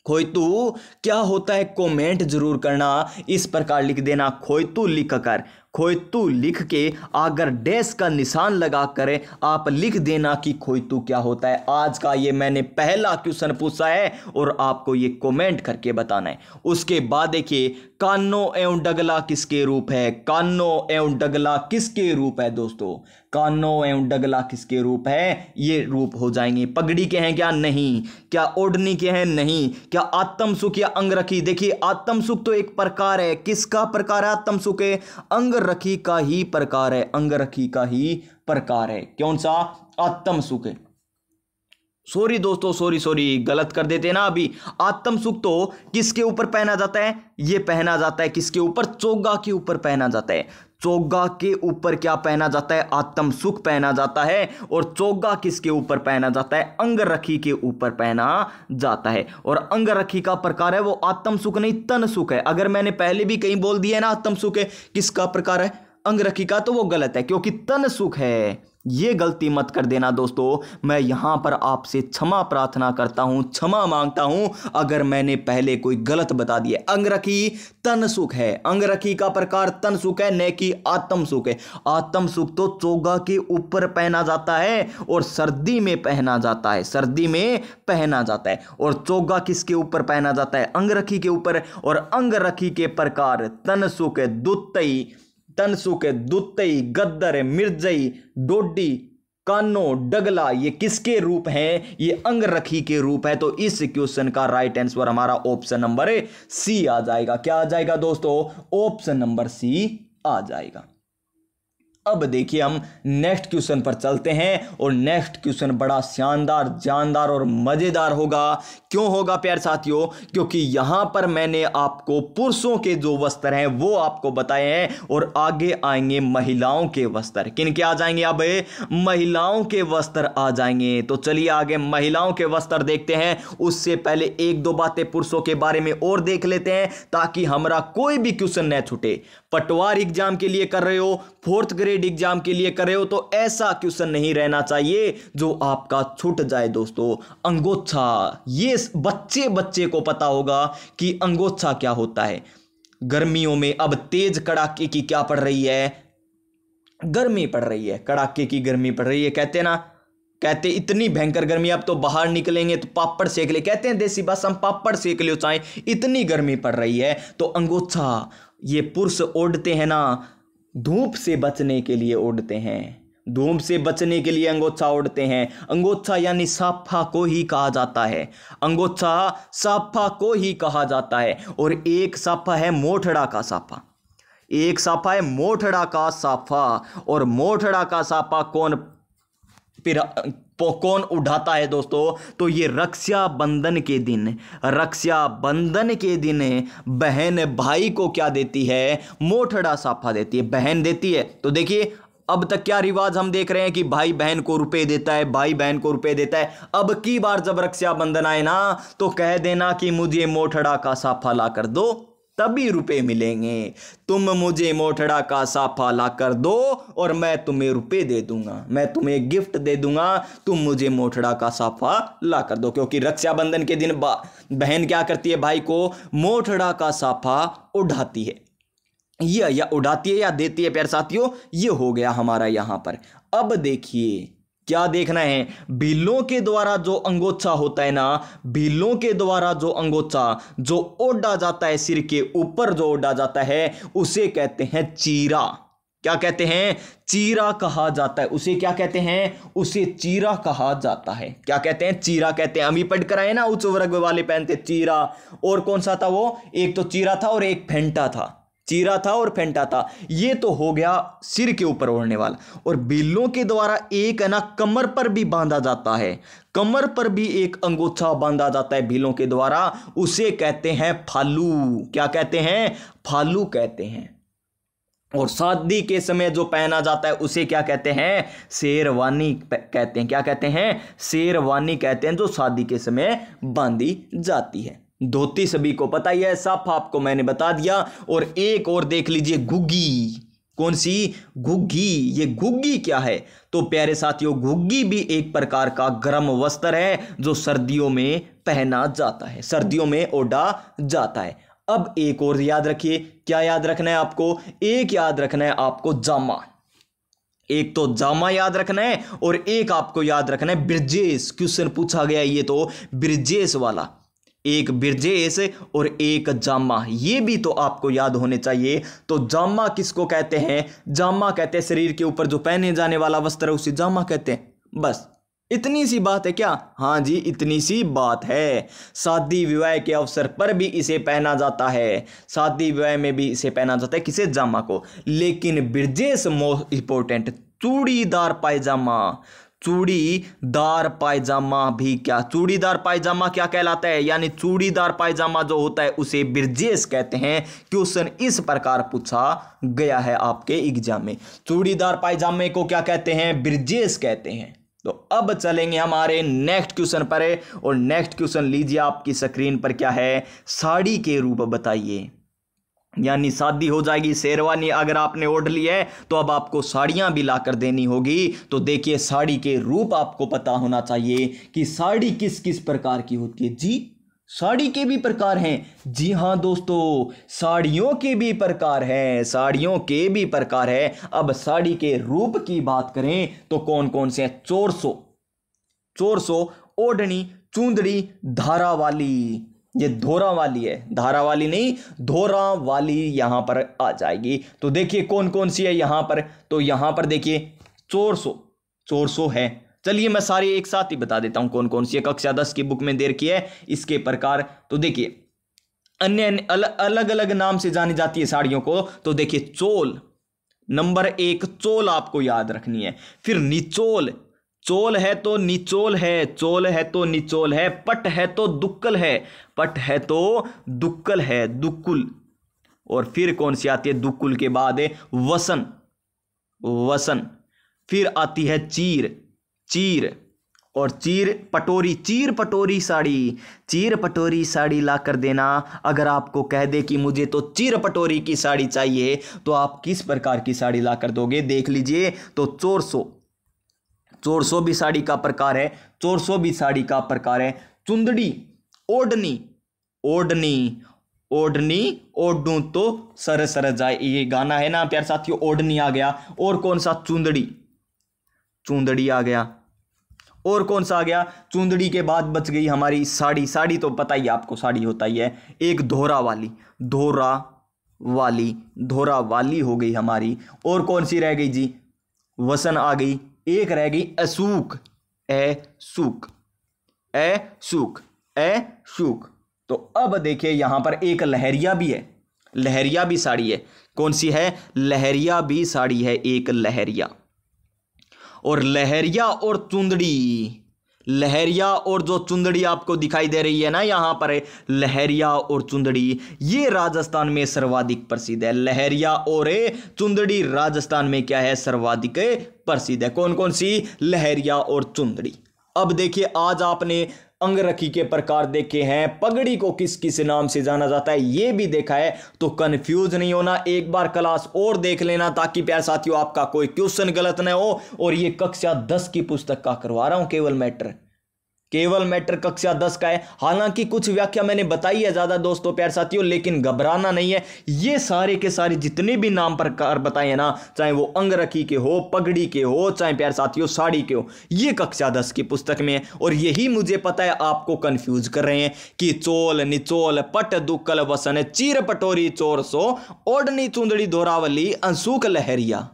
खोइतू क्या होता है? कमेंट जरूर करना। इस प्रकार लिख देना, खोइतू लिखकर खोइतू लिख के अगर डैश का निशान लगा कर आप लिख देना कि खोइतू क्या होता है। आज का ये मैंने पहला क्वेश्चन पूछा है और आपको ये कमेंट करके बताना है। उसके बाद देखिए, कान्नो एवं डगला किसके रूप है? कान्नो एवं डगला किसके रूप है दोस्तों? कान्नो एवं डगला किसके रूप है? ये रूप हो जाएंगे। पगड़ी के हैं क्या? नहीं। क्या ओढ़नी के हैं? नहीं। क्या आत्म सुख या अंगरखी? देखिए, आत्म सुख तो एक प्रकार है। किसका प्रकार है आत्म सुख? है अंगरखी का ही प्रकार है। अंगरखी का ही प्रकार है। कौन सा? आत्म सुख है। सॉरी दोस्तों, सॉरी गलत कर देते हैं ना। अभी आत्म सुख तो किसके ऊपर पहना जाता है? ये पहना जाता है किसके ऊपर? चोगा के ऊपर पहना जाता है। चोगा के ऊपर क्या पहना जाता है? आत्म सुख पहना जाता है। और चोगा किसके ऊपर पहना जाता है? अंगरखी के ऊपर पहना जाता है। और अंगरखी का प्रकार है वो आत्म सुख नहीं, तन सुख है। अगर मैंने पहले भी कहीं बोल दिया है ना आत्म सुख है किसका प्रकार है? अंगरखी का, तो वो गलत है क्योंकि तन सुख है। ये गलती मत कर देना दोस्तों। मैं यहां पर आपसे क्षमा प्रार्थना करता हूं, क्षमा मांगता हूं अगर मैंने पहले कोई गलत बता दिया। अंगरखी तन सुख है। अंगरखी का प्रकार तन सुख है, न कि आत्म सुख है। आत्म सुख तो चोगा के ऊपर पहना जाता है और सर्दी में पहना जाता है। सर्दी में पहना जाता है। और चोगा किसके ऊपर पहना जाता है? अंगरखी के ऊपर। और अंगरखी के प्रकार तन सुख, दुत्तई, तन सुख, दुत्तई, गद्दर, मिर्जई, डोडी, कान्नो, डगला, ये किसके रूप हैं? ये अंगरखी के रूप है। तो इस क्वेश्चन का राइट आंसर हमारा ऑप्शन नंबर सी आ जाएगा। क्या आ जाएगा दोस्तों? ऑप्शन नंबर सी आ जाएगा। अब देखिए हम नेक्स्ट क्वेश्चन पर चलते हैं और नेक्स्ट क्वेश्चन बड़ा शानदार, जानदार और मजेदार होगा। क्यों होगा प्यारे साथियों? क्योंकि यहां पर मैंने आपको पुरुषों के जो वस्त्र हैं वो आपको बताए हैं और आगे आएंगे महिलाओं के वस्त्र। किन के आ जाएंगे? अब महिलाओं के वस्त्र आ जाएंगे। तो चलिए आगे महिलाओं के वस्त्र देखते हैं। उससे पहले एक दो बातें पुरुषों के बारे में और देख लेते हैं ताकि हमारा कोई भी क्वेश्चन न छूटे। पटवार एग्जाम के लिए कर रहे हो, फोर्थ ग्रेड एग्जाम के लिए कर रहे हो, तो ऐसा क्वेश्चन नहीं रहना चाहिए जो आपका छूट जाए दोस्तों। अंगोछा, ये बच्चे को पता होगा कि अंगोछा क्या होता है। गर्मियों में अब तेज कड़ाके की क्या पड़ रही है? गर्मी पड़ रही है, कड़ाके की गर्मी पड़ रही है। कहते इतनी भयंकर गर्मी, अब तो बाहर निकलेंगे तो पापड़ सेक ले। कहते हैं देसी भाषा में पापड़ सेक लो चाहे, इतनी गर्मी पड़ रही है। तो अंगोछा ये पुरुष ओढ़ते हैं ना, धूप से बचने के लिए ओढ़ते हैं। धूप से बचने के लिए अंगोछा ओढ़ते हैं। अंगोछा यानी साफा को ही कहा जाता है। अंगोछा साफा को ही कहा जाता है। और एक साफा है मोठड़ा का साफा। एक साफा है मोठड़ा का साफा। और मोठड़ा का साफा कौन उठाता है दोस्तों? तो ये रक्षाबंधन के दिन, रक्षाबंधन के दिन बहन भाई को क्या देती है? मोठड़ा साफा देती है, बहन देती है। तो देखिए अब तक क्या रिवाज हम देख रहे हैं कि भाई बहन को रुपए देता है, भाई बहन को रुपए देता है। अब की बार जब रक्षाबंधन आए ना तो कह देना कि मुझे मोठड़ा का साफा ला कर दो, तभी रुपए मिलेंगे। तुम मुझे मोठड़ा का साफा ला कर दो और मैं तुम्हें रुपए दे दूंगा, मैं तुम्हें गिफ्ट दे दूंगा, तुम मुझे मोठड़ा का साफा ला कर दो। क्योंकि रक्षाबंधन के दिन बहन क्या करती है? भाई को मोठड़ा का साफा उड़ाती है। या उड़ाती है या देती है प्यारे साथियों, ये हो गया हमारा यहां पर। अब देखिए क्या देखना है? भीलों के द्वारा जो अंगोछा होता है ना, भीलों के द्वारा जो अंगोछा जो ओढ़ा जाता है, सिर के ऊपर जो ओढ़ा जाता है, उसे कहते हैं चीरा। क्या कहते हैं? चीरा कहा जाता है। उसे क्या कहते हैं? उसे चीरा कहा जाता है। क्या कहते हैं? चीरा कहते हैं। हम ही पढ़ कर आए ना, उच्च वर्ग वाले पहनते चीरा। और कौन सा था वो? एक तो चीरा था और एक फेंटा था। चीरा था और फेंटा था। ये तो हो गया सिर के ऊपर ओढ़ने वाला। और बिल्लों के द्वारा एक है ना कमर पर भी बांधा जाता है। कमर पर भी एक अंगोछा बांधा जाता है बिल्लों के द्वारा, उसे कहते हैं फालू। क्या कहते हैं? फालू कहते हैं। और शादी के समय जो पहना जाता है उसे क्या कहते हैं? शेरवानी कहते हैं। क्या कहते हैं? शेरवानी कहते हैं, जो शादी के समय बांधी जाती है। धोती सभी को पता ही है, साफा आपको मैंने बता दिया। और एक और देख लीजिए, घुग्गी। कौन सी? घुग्गी। ये घुग्गी क्या है? तो प्यारे साथियों, घुग्गी भी एक प्रकार का गर्म वस्त्र है जो सर्दियों में पहना जाता है, सर्दियों में ओढ़ा जाता है। अब एक और याद रखिए, क्या याद रखना है आपको? एक याद रखना है आपको जामा, एक तो जामा याद रखना है और एक आपको याद रखना है ब्रिजेश। क्वेश्चन पूछा गया ये तो ब्रिजेश वाला, एक ब्रिजेश और एक जामा, ये भी तो आपको याद होने चाहिए। तो जामा किसको कहते हैं? जामा कहते हैं शरीर के ऊपर जो पहने जाने वाला वस्त्र है उसे जामा कहते हैं। बस इतनी सी बात है क्या? हाँ जी, इतनी सी बात है। शादी विवाह के अवसर पर भी इसे पहना जाता है, शादी विवाह में भी इसे पहना जाता है, किसे? जामा को। लेकिन ब्रिजेश मोस्ट इंपोर्टेंट, चूड़ीदार पायजामा, चूड़ीदार पायजामा भी क्या, चूड़ीदार पायजामा क्या कहलाता है? यानी चूड़ीदार पायजामा जो होता है उसे ब्रिजेश कहते हैं। क्वेश्चन इस प्रकार पूछा गया है आपके एग्जाम में, चूड़ीदार पायजामे को क्या कहते हैं? ब्रिजेश कहते हैं। तो अब चलेंगे हमारे नेक्स्ट क्वेश्चन पर, और नेक्स्ट क्वेश्चन लीजिए आपकी स्क्रीन पर, क्या है? साड़ी के रूप बताइए। यानी शादी हो जाएगी, शेरवानी अगर आपने ओढ़ ली है तो अब आपको साड़ियां भी लाकर देनी होगी। तो देखिए साड़ी के रूप आपको पता होना चाहिए कि साड़ी किस किस प्रकार की होती है। जी साड़ी के भी प्रकार हैं। जी हाँ दोस्तों, साड़ियों के भी प्रकार हैं, साड़ियों के भी प्रकार है। अब साड़ी के रूप की बात करें तो कौन कौन से हैं? चोरसो, ओढ़नी, चुंदड़ी, धारा वाली। ये धोरा वाली है, धारा वाली नहीं, धोरा वाली यहां पर आ जाएगी। तो देखिए कौन कौन सी है यहां पर, तो यहां पर देखिए चोरसो है। चलिए मैं सारी एक साथ ही बता देता हूं कौन कौन सी है, कक्षा 10 की बुक में दे रखी है इसके प्रकार। तो देखिए अन्य अलग अलग नाम से जानी जाती है साड़ियों को। तो देखिए चोल, नंबर 1 चोल आपको याद रखनी है। फिर निचोल, चोल है तो निचोल है, चोल है तो निचोल है। पट है तो दुक्कल है, पट है तो दुक्कल है, दुक्कुल। और फिर कौन सी आती है दुक्कुल के बाद? है वसन, वसन। फिर आती है चीर, चीर। और चीर पटोरी, चीर पटोरी साड़ी, चीर पटोरी साड़ी ला कर देना। अगर आपको कह दे कि मुझे तो चीर पटोरी की साड़ी चाहिए तो आप किस प्रकार की साड़ी ला कर दोगे? देख लीजिए। तो चोरसो भी साड़ी का प्रकार है, चोरसो भी साड़ी का प्रकार है। चुंदड़ी, ओढ़नी, ओढ़नी, ओढ़नी, ओढ़ूं तो सर सर जाए, ये गाना है ना प्यारे साथियों, ओढ़नी आ गया। और कौन सा? चुंदड़ी, चुंदड़ी आ गया। और कौन सा आ गया? चुंदड़ी के बाद बच गई हमारी साड़ी, साड़ी तो पता ही आपको साड़ी होता ही है। एक धोरा वाली, धोरा वाली, धोरा वाली हो गई हमारी। और कौन सी रह गई जी? वसन आ गई। एक रह गई असूक, सूक, सूक, सूक। तो अब देखिए यहां पर एक लहरिया भी है, लहरिया भी साड़ी है। कौन सी है? लहरिया भी साड़ी है, एक लहरिया। और लहरिया और चुंदड़ी, लहरिया और जो चुंदड़ी आपको दिखाई दे रही है ना यहां पर, लहरिया और चुंदड़ी, ये राजस्थान में सर्वाधिक प्रसिद्ध है। लहरिया और चुंदड़ी राजस्थान में क्या है? सर्वाधिक प्रसिद्ध है। कौन कौन सी? लहरिया और चुंदड़ी। अब देखिए आज आपने अंगरखी के प्रकार देखे हैं, पगड़ी को किस किस नाम से जाना जाता है ये भी देखा है। तो कंफ्यूज नहीं होना, एक बार क्लास और देख लेना ताकि प्यारे साथियों आपका कोई क्वेश्चन गलत न हो। और ये कक्षा 10 की पुस्तक का करवा रहा हूं, केवल मैटर, केवल मैटर कक्षा 10 का है। हालांकि कुछ व्याख्या मैंने बताई है ज्यादा दोस्तों प्यारे साथियों, लेकिन घबराना नहीं है। ये सारे के सारे जितने भी नाम प्रकार बताए हैं ना, चाहे वो अंगरखी के हो, पगड़ी के हो, चाहे प्यारे साथियों साड़ी के हो, ये कक्षा 10 की पुस्तक में है। और यही मुझे पता है आपको कंफ्यूज कर रहे हैं कि चोल, निचोल, पट, दुक्कल, वसन, चीर पटोरी, चोरसो, ओढ़नी, चुंदड़ी, धोरावली, अंशुक, लहरिया,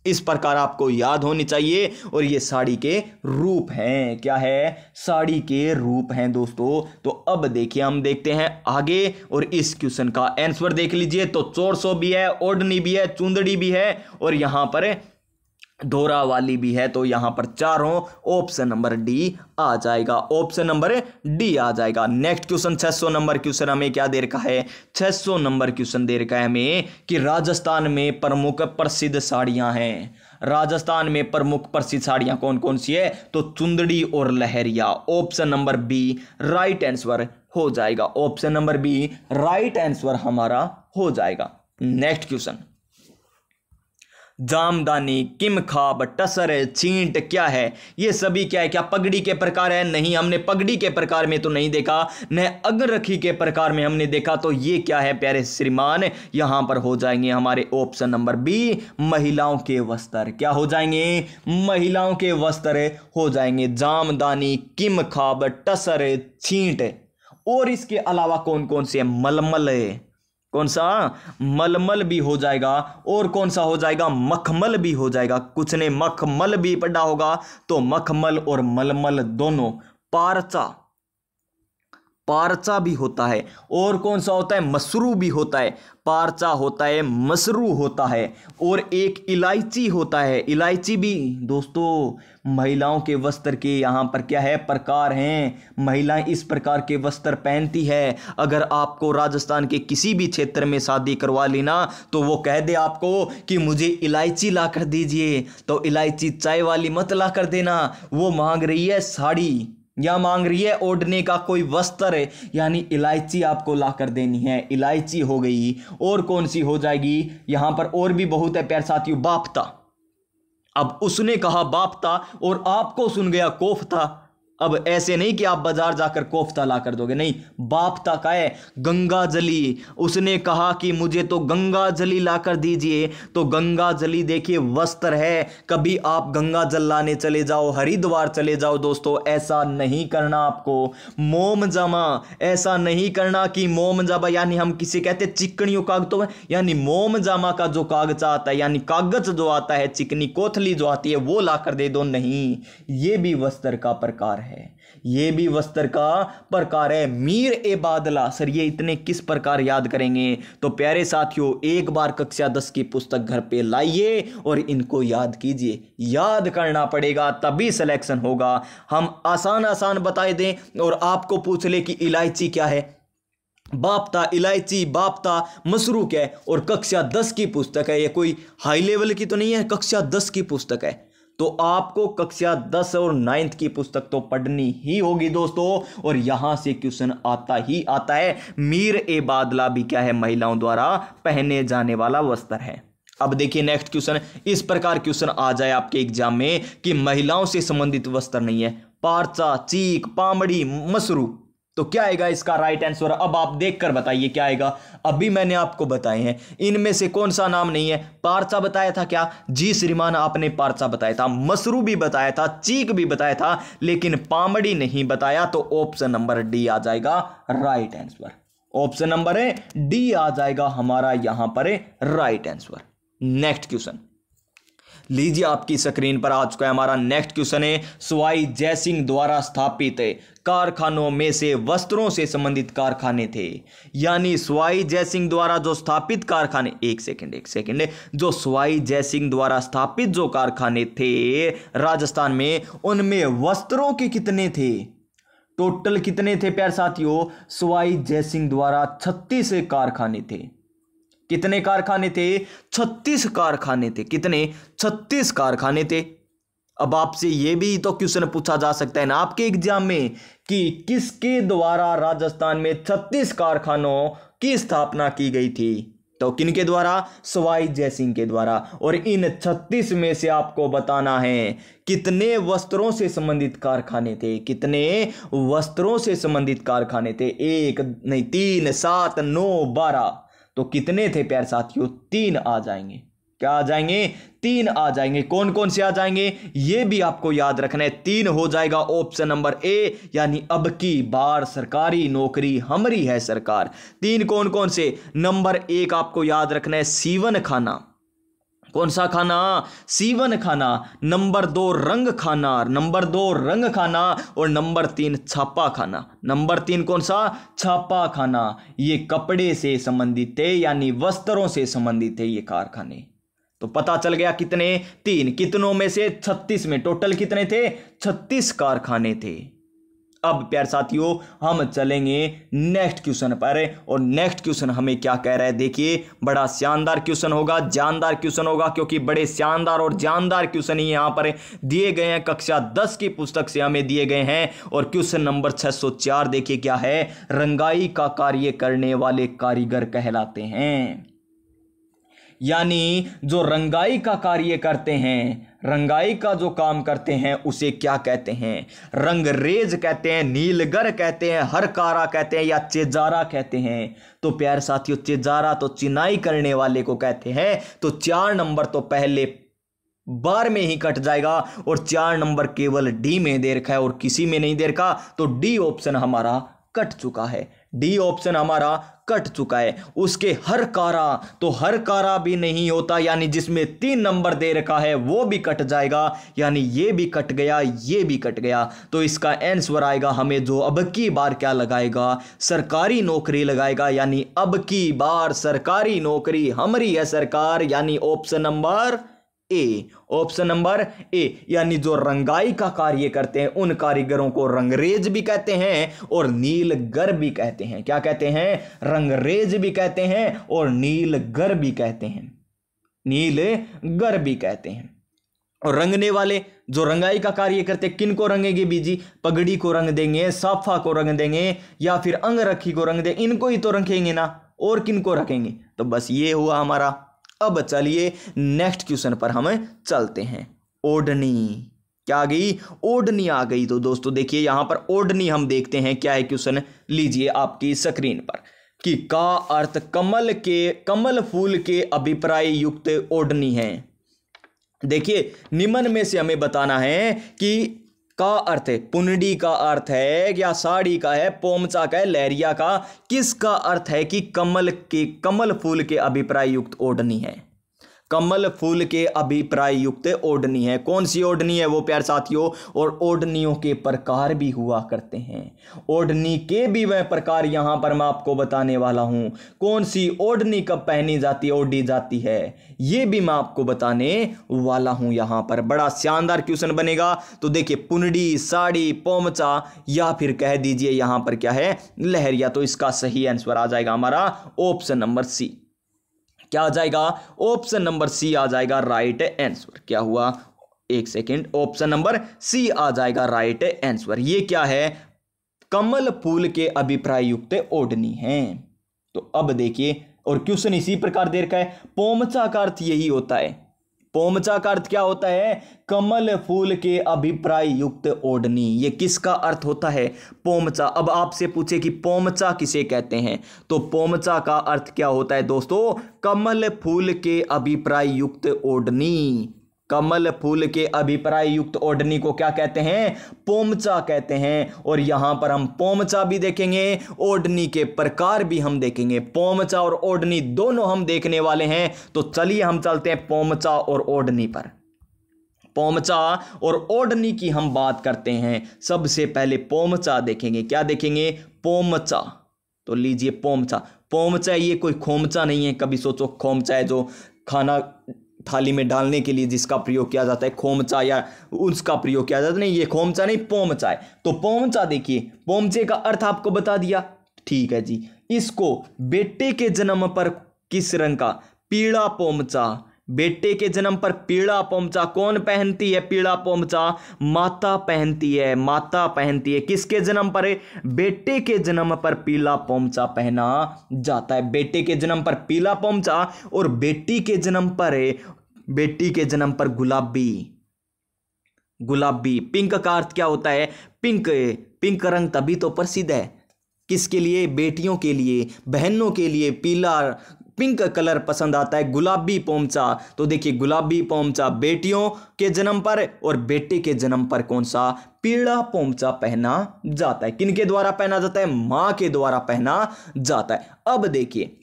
इस प्रकार आपको याद होनी चाहिए। और ये साड़ी के रूप हैं। क्या है? साड़ी के रूप हैं दोस्तों। तो अब देखिए हम देखते हैं आगे और इस क्वेश्चन का आंसर देख लीजिए। तो चोरसो भी है, ओढ़नी भी है, चुंदड़ी भी है और यहां पर धोरा वाली भी है। तो यहां पर चारों ऑप्शन नंबर डी आ जाएगा, ऑप्शन नंबर डी आ जाएगा। नेक्स्ट क्वेश्चन 600 नंबर क्वेश्चन हमें क्या दे रखा है? 600 नंबर क्वेश्चन दे रखा है हमें कि राजस्थान में प्रमुख प्रसिद्ध साड़ियां हैं। राजस्थान में प्रमुख प्रसिद्ध साड़ियां कौन कौन सी है? तो चुंदड़ी और लहरिया, option number B right answer हो जाएगा, option number B right answer हमारा हो जाएगा। नेक्स्ट क्वेश्चन जामदानी, किमखाब, टसर, छींट क्या है? ये सभी क्या है? क्या पगड़ी के प्रकार है? नहीं, हमने पगड़ी के प्रकार में तो नहीं देखा, न अंगरखी के प्रकार में हमने देखा। तो ये क्या है प्यारे श्रीमान? यहां पर हो जाएंगे हमारे ऑप्शन नंबर बी, महिलाओं के वस्त्र। क्या हो जाएंगे? महिलाओं के वस्त्र हो जाएंगे। जामदानी, किमखाब, टसर, छींट। और इसके अलावा कौन कौन से? मलमल, कौन सा? मलमल भी हो जाएगा। और कौन सा हो जाएगा? मखमल भी हो जाएगा। कुछ ने मखमल भी पढ़ा होगा, तो मखमल और मलमल दोनों। पारचा, पारचा भी होता है। और कौन सा होता है? मसरू भी होता है। पारचा होता है, मसरू होता है। और एक इलायची होता है। इलायची भी दोस्तों महिलाओं के वस्त्र के यहाँ पर क्या है? प्रकार हैं। महिलाएं इस प्रकार के वस्त्र पहनती है। अगर आपको राजस्थान के किसी भी क्षेत्र में शादी करवा लेना, तो वो कह दे आपको कि मुझे इलायची ला कर दीजिए, तो इलायची चाय वाली मत ला कर देना। वो मांग रही है साड़ी या मांग रही है ओढ़ने का कोई वस्त्र, यानी इलायची आपको ला कर देनी है। इलायची हो गई। और कौन सी हो जाएगी? यहां पर और भी बहुत है प्यारे साथियों। बाफ्ता। अब उसने कहा बाफ्ता और आपको सुन गया कोफ्ता। अब ऐसे नहीं कि आप बाजार जाकर कोफ्ता ला कर दोगे, नहीं, बाफ्ता का है। गंगा जली, उसने कहा कि मुझे तो गंगा जली ला कर दीजिए, तो गंगा जली देखिए वस्त्र है। कभी आप गंगा जल लाने चले जाओ, हरिद्वार चले जाओ दोस्तों, ऐसा नहीं करना आपको। मोम जमा, ऐसा नहीं करना कि मोम जमा, यानी हम किसे कहते हैं? चिकनियों कागजों में, यानी मोम जामा का जो कागज आता है, यानी कागज जो आता है, चिकनी कोथली जो आती है, वो ला कर दे दो, नहीं। ये भी वस्त्र का प्रकार है। ये भी वस्त्र का प्रकार है। मीर ए बादला, सर ये इतने किस प्रकार याद करेंगे? तो प्यारे साथियों, एक बार कक्षा 10 की पुस्तक घर पे लाइए और इनको याद कीजिए। याद करना पड़ेगा, तभी सिलेक्शन होगा। हम आसान आसान बताए दें और आपको पूछ ले कि इलायची क्या है, बाफ्ता, इलायची, बाफ्ता, मसरू क्या है, और कक्षा 10 की पुस्तक है। ये कोई हाई लेवल की तो नहीं है, कक्षा 10 की पुस्तक है। तो आपको कक्षा 10 और 9th की पुस्तक तो पढ़नी ही होगी दोस्तों, और यहां से क्वेश्चन आता ही आता है। मीर ए बादला भी क्या है? महिलाओं द्वारा पहने जाने वाला वस्त्र है। अब देखिए नेक्स्ट क्वेश्चन। इस प्रकार क्वेश्चन आ जाए आपके एग्जाम में कि महिलाओं से संबंधित वस्त्र नहीं है, पारचा, चीक, पामड़ी, मसरू, तो क्या आएगा इसका राइट आंसर? अब आप देखकर बताइए क्या आएगा। अभी मैंने आपको बताए हैं, इनमें से कौन सा नाम नहीं है? पारचा बताया था क्या? जी श्रीमान, आपने पारचा बताया था, मसरू भी बताया था, चीक भी बताया था, लेकिन पामड़ी नहीं बताया। तो ऑप्शन नंबर डी आ जाएगा right answer. Option number D आ जाएगा हमारा यहां पर राइट आंसर। नेक्स्ट क्वेश्चन लीजिए, आपकी स्क्रीन पर आ चुका है हमारा नेक्स्ट क्वेश्चन है। सवाई जयसिंह द्वारा स्थापित कारखानों में से वस्त्रों से संबंधित कारखाने थे, यानी सवाई जयसिंह द्वारा जो स्थापित कारखाने, एक सेकंड, जो सवाई जयसिंह द्वारा स्थापित जो कारखाने थे राजस्थान में, उनमें वस्त्रों के कितने थे? टोटल कितने थे प्यारे साथियों? सवाई जयसिंह द्वारा 36 कारखाने थे। कितने कारखाने थे? 36 कारखाने थे। कितने? 36 कारखाने थे। अब आपसे यह भी तो क्वेश्चन पूछा जा सकता है ना आपके एग्जाम में कि किसके द्वारा राजस्थान में 36 कारखानों की स्थापना की गई थी? तो किनके द्वारा? सवाई जयसिंह के द्वारा। और इन 36 में से आपको बताना है कितने वस्त्रों से संबंधित कारखाने थे। कितने वस्त्रों से संबंधित कारखाने थे? 1 नहीं, 3, 7, 9, 12। तो कितने थे प्यारे साथियों? 3 आ जाएंगे। क्या आ जाएंगे? 3 आ जाएंगे। कौन कौन से आ जाएंगे ये भी आपको याद रखना है। 3 हो जाएगा ऑप्शन नंबर ए, यानी अब की बार सरकारी नौकरी हमारी है सरकार। 3 कौन कौन से? नंबर 1 आपको याद रखना है सीवन खाना। कौन सा खाना? सीवन खाना। नंबर 2 रंग खाना, नंबर 2 रंग खाना, और नंबर 3 छापा खाना। नंबर 3 कौन सा? छापा खाना। ये कपड़े से संबंधित थे, यानी वस्त्रों से संबंधित थे ये कारखाने। तो पता चल गया कितने? 3। कितनों में से? 36 में। टोटल कितने थे? 36 कारखाने थे। अब प्यारे साथियों हम चलेंगे नेक्स्ट क्वेश्चन पर, और नेक्स्ट क्वेश्चन हमें क्या कह रहा है देखिए। बड़ा शानदार क्वेश्चन होगा, जानदार क्वेश्चन होगा, क्योंकि बड़े शानदार और जानदार क्वेश्चन ही यहां पर दिए गए हैं। कक्षा 10 की पुस्तक से हमें दिए गए हैं। और क्वेश्चन नंबर 604 देखिए क्या है। रंगाई का कार्य करने वाले कारीगर कहलाते हैं। यानी जो रंगाई का कार्य करते हैं, रंगाई का जो काम करते हैं उसे क्या कहते हैं? रंगरेज कहते हैं, नीलगर कहते हैं, हरकारा कहते हैं या चेजारा कहते हैं। तो प्यारे साथियों, चेजारा तो चिनाई करने वाले को कहते हैं। तो 4 नंबर तो पहले बार में ही कट जाएगा और 4 नंबर केवल डी में दे रखा है और किसी में नहीं दे रखा। तो डी ऑप्शन हमारा कट चुका है, डी ऑप्शन हमारा कट चुका है। उसके हरकारा, तो हरकारा भी नहीं होता, यानी जिसमें 3 नंबर दे रखा है वो भी कट जाएगा, यानी ये भी कट गया, ये भी कट गया। तो इसका आंसर आएगा हमें जो अब की बार क्या लगाएगा, सरकारी नौकरी लगाएगा, यानी अब की बार सरकारी नौकरी हमारी है सरकार, यानी ऑप्शन नंबर ए, ऑप्शन नंबर ए। यानी जो रंगाई का कार्य करते हैं उन कारीगरों को रंगरेज भी कहते हैं और नीलगर भी कहते हैं। क्या कहते हैं? रंगरेज भी कहते हैं और नीलगर भी कहते हैं, नीलगर भी कहते हैं। और रंगने वाले जो रंगाई का कार्य करते किन को रंगेंगे बीजी? पगड़ी को रंग देंगे, साफा को रंग देंगे या फिर अंगरखी को रंग देंगे, इनको ही तो रखेंगे ना, और किन को रखेंगे? तो बस ये हुआ हमारा। अब चलिए नेक्स्ट क्वेश्चन पर हम चलते हैं। ओढ़नी क्या आ गई? ओढ़नी आ गई। तो दोस्तों देखिए यहां पर ओढ़नी हम देखते हैं क्या है क्वेश्चन, लीजिए आपकी स्क्रीन पर, कि का अर्थ कमल फूल के अभिप्राय युक्त ओढ़नी है। देखिए निम्न में से हमें बताना है कि का अर्थ है, पुंडी का अर्थ है या साड़ी का है, पोमचा का है, लहरिया का, किसका अर्थ है कि कमल फूल के अभिप्राय युक्त ओढ़नी है? कमल फूल के अभिप्राय युक्त ओढ़नी है। कौन सी ओढ़नी है वो प्यारे साथियों? और ओढ़नियों के प्रकार भी हुआ करते हैं, ओढ़नी के भी वह प्रकार यहां पर मैं आपको बताने वाला हूं। कौन सी ओढ़नी कब पहनी जाती है, ओढ़ी जाती है, ये भी मैं आपको बताने वाला हूं। यहां पर बड़ा शानदार क्वेश्चन बनेगा। तो देखिए पुंडी, साड़ी, पोमचा या फिर कह दीजिए यहां पर क्या है, लहरिया। तो इसका सही आंसर आ जाएगा हमारा ऑप्शन नंबर सी। क्या आ जाएगा? ऑप्शन नंबर सी आ जाएगा राइट आंसर। क्या हुआ? एक सेकेंड, ऑप्शन नंबर सी आ जाएगा राइट आंसर। ये क्या है? कमल फूल के अभिप्राय युक्त ओढ़नी है। तो अब देखिए, और क्वेश्चन इसी प्रकार दे रखा है, पोमचा का अर्थ यही होता है। पोमचा का अर्थ क्या होता है? कमल फूल के अभिप्राय युक्त ओढ़नी। ये किसका अर्थ होता है? पोमचा। अब आपसे पूछे कि पोमचा किसे कहते हैं, तो पोमचा का अर्थ क्या होता है दोस्तों? कमल फूल के अभिप्राय युक्त ओढ़नी। कमल फूल के अभिप्राय युक्त ओढ़नी को क्या कहते हैं? पोमचा कहते हैं। और यहां पर हम पोमचा भी देखेंगे, ओढ़नी के प्रकार भी हम देखेंगे। पोमचा और ओढ़नी दोनों हम देखने वाले हैं। तो चलिए हम चलते हैं पोमचा और ओढ़नी पर। पोमचा और ओढ़नी की हम बात करते हैं। सबसे पहले पोमचा देखेंगे। क्या देखेंगे? पोमचा। तो लीजिए पोमचा। पोमचा ये कोई खोमचा नहीं है। कभी सोचो खोमचा है जो खाना थाली में डालने के लिए जिसका प्रयोग किया जाता है, खोमचा या उसका प्रयोग किया जाता है, नहीं, ये खोमचा नहीं, पोमचा है। तो पोमचा देखिए, पोमचे का अर्थ आपको बता दिया, ठीक है जी। इसको बेटे के जन्म पर किस रंग का? पीला पोमचा। बेटे के जन्म पर पीला पोमचा कौन पहनती है? पीला पोमचा माता पहनती है, माता पहनती है। किसके जन्म पर? बेटे के जन्म पर पीला पोमचा पहना जाता है। बेटे के जन्म पर पीला पोमचा और बेटी के जन्म पर गुलाबी। गुलाबी पिंक का अर्थ क्या होता है? पिंक। पिंक रंग तभी तो प्रसिद्ध है। किसके लिए? बेटियों के लिए, बहनों के लिए पीला पिंक कलर पसंद आता है, गुलाबी पोमचा। तो देखिए गुलाबी पोमचा बेटियों के जन्म पर और बेटे के जन्म पर कौन सा? पीला पोमचा पहना जाता है। किनके द्वारा पहना जाता है? मां के द्वारा पहना जाता है। अब देखिए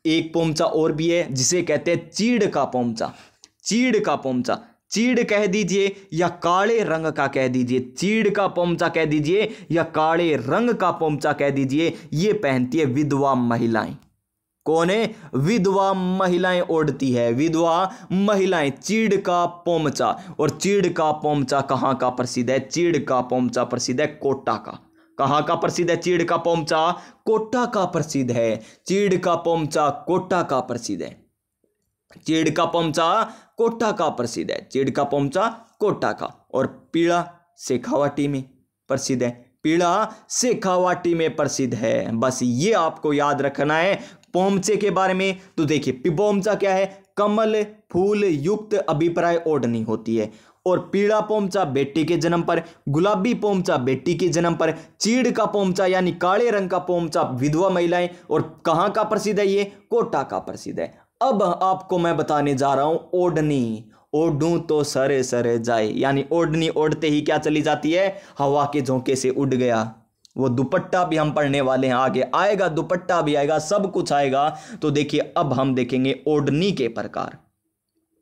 एक पोमचा और भी है जिसे कहते हैं चीड़ का पोमचा। चीड़ का पोमचा, चीड़ कह दीजिए या काले रंग का कह दीजिए, चीड़ का पोमचा कह दीजिए या काले रंग का पोमचा कह दीजिए। ये पहनती है विधवा महिलाएं। कौन है? विधवा महिलाएं ओढ़ती है, विधवा महिलाएं। चीड़ का पोमचा। और चीड़ का पोमचा कहां का प्रसिद्ध है? चीड़ का पोमचा प्रसिद्ध है कोटा का। कहां का प्रसिद्ध है चीड़ का पोमचा? कोटा का प्रसिद्ध है। चीड़ का पोमचा कोटा का प्रसिद्ध है। चीड़ का पोमचा कोटा का प्रसिद्ध है। चीड़ का पोमचा कोटा का। और पीला शेखावाटी में प्रसिद्ध है। पीड़ा शेखावाटी में प्रसिद्ध है। बस ये आपको याद रखना है पोमचे के बारे में। तो देखिए पोमचा क्या है, कमल फूल युक्त अभिप्राय ओढ़नी होती है। और पीला पोमचा बेटी के जन्म पर, गुलाबी पोमचा बेटी के जन्म पर, चीड़ का पोमचा यानी काले रंग का पोमचा विधवा महिलाएं। और कहां का प्रसिद्ध है ये, कोटा का प्रसिद्ध है। अब आपको मैं बताने जा रहा हूं ओढ़नी। ओढ़ूं तो सरे सरे जाए, यानी ओढ़नी ओढ़ते ही क्या चली जाती है, हवा के झोंके से उड़ गया। वो दुपट्टा भी हम पढ़ने वाले हैं, आगे आएगा, दुपट्टा भी आएगा, सब कुछ आएगा। तो देखिए अब हम देखेंगे ओढ़नी के प्रकार।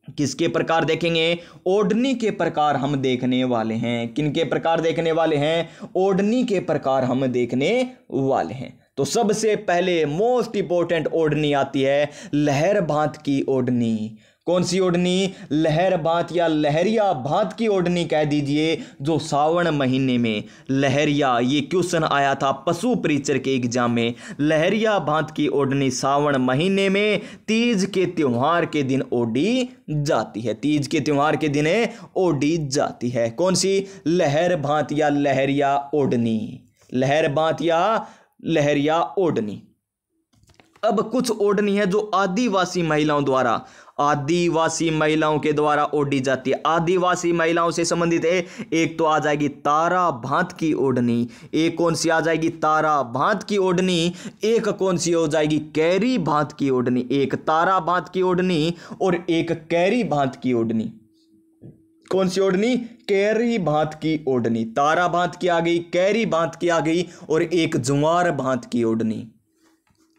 किसके प्रकार देखेंगे, ओढ़नी के प्रकार हम देखने वाले हैं। किनके प्रकार देखने वाले हैं, ओढ़नी के प्रकार हम देखने वाले हैं। तो सबसे पहले मोस्ट इंपॉर्टेंट ओढ़नी आती है लहर भांत की ओढ़नी। कौन सी ओढ़नी, लहर भांत या लहरिया भांत की ओढ़नी कह दीजिए, जो सावन महीने में लहरिया, ये क्वेश्चन आया था पशु परीक्षर के एग्जाम में। लहरिया भांत की ओढ़नी सावन महीने में तीज के त्योहार के दिन ओढ़ी जाती है। तीज के त्योहार के दिन ओढ़ी जाती है। कौन सी, लहर भांत या लहरिया ओढ़नी, लहर भांत या लहरिया ओढ़नी। अब कुछ ओढ़नी है जो आदिवासी महिलाओं द्वारा, आदिवासी महिलाओं के द्वारा ओढ़ी जाती है। आदिवासी महिलाओं से संबंधित है, एक तो आ जाएगी तारा भांत की ओढ़नी, एक कौन सी आ जाएगी, तारा भांत की ओढ़नी। एक कौन सी हो जाएगी, कैरी भांत की ओढ़नी। एक तारा भांत की ओढ़नी और एक कैरी भांत की ओढ़नी। कौन सी ओढ़नी, कैरी भांत की ओढ़नी। तारा भांत की आ गई, कैरी भांत की आ गई, और एक ज्वार भांत की ओढ़नी।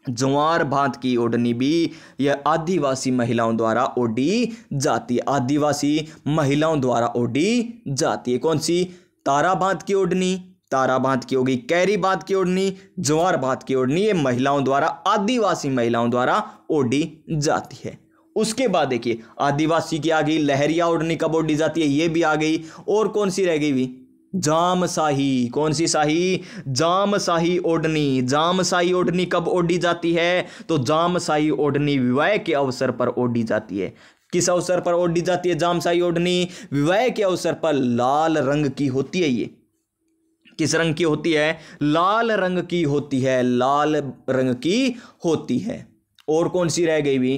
ज्वार भांत की ओढ़नी भी यह आदिवासी महिलाओं द्वारा ओढ़ी जाती है। आदिवासी महिलाओं द्वारा ओढ़ी जाती है। कौन सी, तारा भांत की ओढ़नी, तारा भांत की होगी, कैरी भांत की ओढ़नी, ज्वार भांत की ओढ़नी, ये महिलाओं द्वारा, आदिवासी महिलाओं द्वारा ओढ़ी जाती है। उसके बाद देखिए आदिवासी की आ गई लहरिया ओढ़नी, कब ओढ़ी जाती है, ये भी आ गई। और कौन सी रह गई भी, जामशाही। कौन सी शाही, जामशाही ओढ़नी। जामशाही ओढ़नी कब ओढ़ी जाती है, तो जामशाही ओढ़नी विवाह के अवसर पर ओढ़ी जाती है। किस अवसर पर ओढ़ी जाती है जामशाही ओढ़नी, विवाह के अवसर पर। लाल रंग की होती है ये, किस रंग की होती है, लाल रंग की होती है, लाल रंग की होती है। और कौन सी रह गई भी,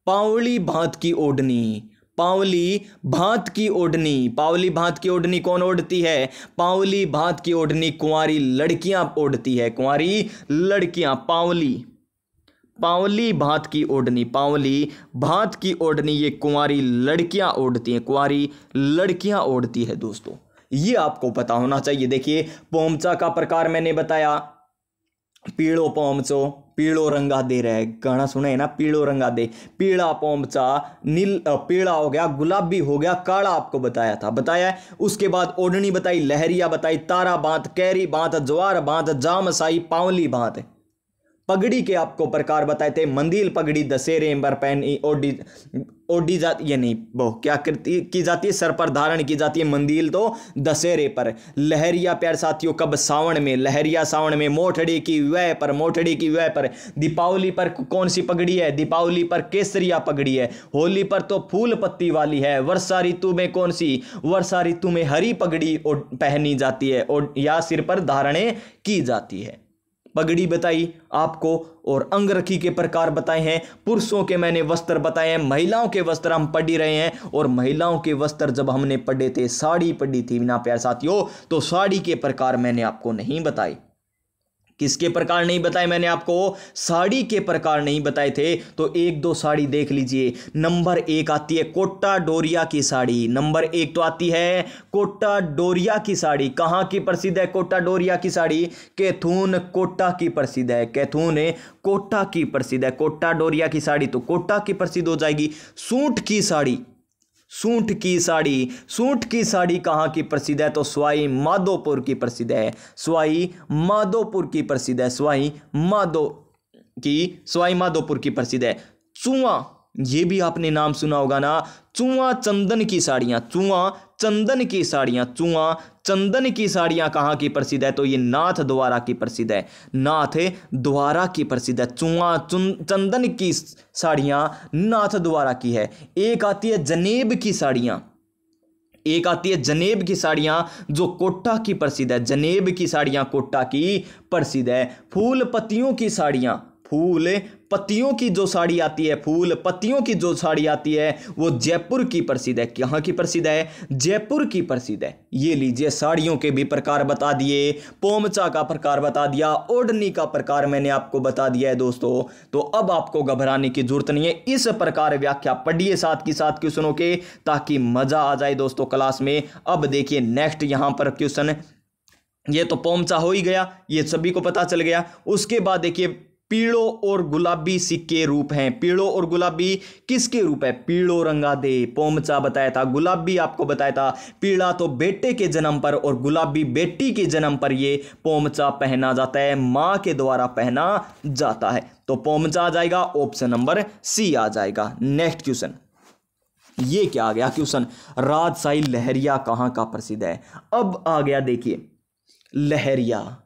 पावली भांत की ओढ़नी। पावली भांत की ओढ़नी, पावली भांत की ओढ़नी कौन ओढ़ती है, पावली भांत की ओढ़नी कुंवारी लड़कियां ओढ़ती है। कुंवारी लड़कियां, पावली, पावली भांत की ओढ़नी, पावली भांत की ओढ़नी ये कुंवारी लड़कियां ओढ़ती हैं, कुंवारी लड़कियां ओढ़ती है। दोस्तों ये आपको पता होना चाहिए। देखिए पोमचा का प्रकार मैंने बताया, पीड़ो पोमचो, पीड़ो रंगा दे रहे, गाना सुना है ना, पीड़ो रंगा दे। पीड़ा पोमचा, नील पीड़ा हो गया, गुलाबी हो गया, काला आपको बताया था, बताया है। उसके बाद ओढ़नी बताई, लहरिया बताई, तारा भांत, कैरी भांत, ज्वार भांत, जामशाही, पावली भांत। पगड़ी के आपको प्रकार बताए थे, मंदिल पगड़ी दशहरे पर पहनी ओढ़ी जाती, ये नहीं वो क्या करती की जाती है, सर पर धारण की जाती है मंदिल तो दशहरे पर। लहरिया प्यार साथियों कब, सावन में, लहरिया सावन में। मोठड़ी की विवाह पर, मोठड़ी की विवाह पर। दीपावली पर कौन सी पगड़ी है, दीपावली पर केसरिया पगड़ी है। होली पर तो फूल पत्ती वाली है। वर्षा ऋतु में कौन सी, वर्षा ऋतु में हरी पगड़ी पहनी जाती है और या सिर पर धारण की जाती है। पगड़ी बताई आपको, और अंगरखी के प्रकार बताए हैं। पुरुषों के मैंने वस्त्र बताए हैं, महिलाओं के वस्त्र हम पढ़ ही रहे हैं। और महिलाओं के वस्त्र जब हमने पढ़े थे, साड़ी पढ़ी थी ना प्यारे साथियों, तो साड़ी के प्रकार मैंने आपको नहीं बताए। किसके प्रकार नहीं बताए मैंने आपको, साड़ी के प्रकार नहीं बताए थे। तो एक दो साड़ी देख लीजिए। नंबर 1 आती है कोटा डोरिया की साड़ी। नंबर 1 तो आती है कोटा डोरिया की साड़ी। कहाँ की प्रसिद्ध है कोटा डोरिया की साड़ी, कैथून कोटा की प्रसिद्ध है। कैथून कोटा की प्रसिद्ध है। कोटा डोरिया की साड़ी तो कोटा की प्रसिद्ध हो जाएगी। सूट की साड़ी, सूट की साड़ी, सूट की साड़ी कहाँ की प्रसिद्ध है, तो सवाई माधोपुर की प्रसिद्ध है। सवाई माधोपुर की प्रसिद्ध है। सवाई माधोपुर की प्रसिद्ध है। चुआ, ये भी आपने नाम सुना होगा ना, चुआ चंदन की साड़ियाँ, चुआ चंदन की साड़ियाँ, चुआ चंदन की साड़ियाँ कहाँ की प्रसिद्ध है, तो ये नाथ द्वारा की प्रसिद्ध है। नाथ द्वारा की प्रसिद्ध है। चुआ चंदन की साड़ियाँ नाथ द्वारा की है। एक आती है जनेब की साड़ियाँ। एक आती है जनेब की साड़ियां जो कोटा की प्रसिद्ध है, जनेब की साड़ियां कोटा की प्रसिद्ध है। फूल पत्तियों की साड़ियां, फूल पत्तियों की जो साड़ी आती है, फूल पत्तियों की जो साड़ी आती है वो जयपुर की प्रसिद्ध है। कहाँ की प्रसिद्ध है? जयपुर की प्रसिद्ध है। ये लीजिए साड़ियों के भी प्रकार बता दिए, पोमचा का प्रकार बता दिया, ओढ़नी का प्रकार मैंने आपको बता दिया है दोस्तों। तो अब आपको घबराने की जरूरत नहीं है, इस प्रकार व्याख्या पढ़िए साथ की साथ क्वेश्चनों के, ताकि मजा आ जाए दोस्तों क्लास में। अब देखिए नेक्स्ट यहां पर क्वेश्चन, ये तो पोमचा हो ही गया, ये सभी को पता चल गया। उसके बाद देखिए पीलो और गुलाबी सिक्के रूप हैं। पीलो और गुलाबी किसके रूप है? पीलो रंगा दे, पोमचा बताया था, गुलाबी आपको बताया था। पीला तो बेटे के जन्म पर और गुलाबी बेटी के जन्म पर ये पोमचा पहना जाता है, मां के द्वारा पहना जाता है। तो पोमचा आ जाएगा, ऑप्शन नंबर सी आ जाएगा। नेक्स्ट क्वेश्चन, ये क्या आ गया क्वेश्चन, राजशाही लहरिया कहां का प्रसिद्ध है। अब आ गया देखिए लहरिया,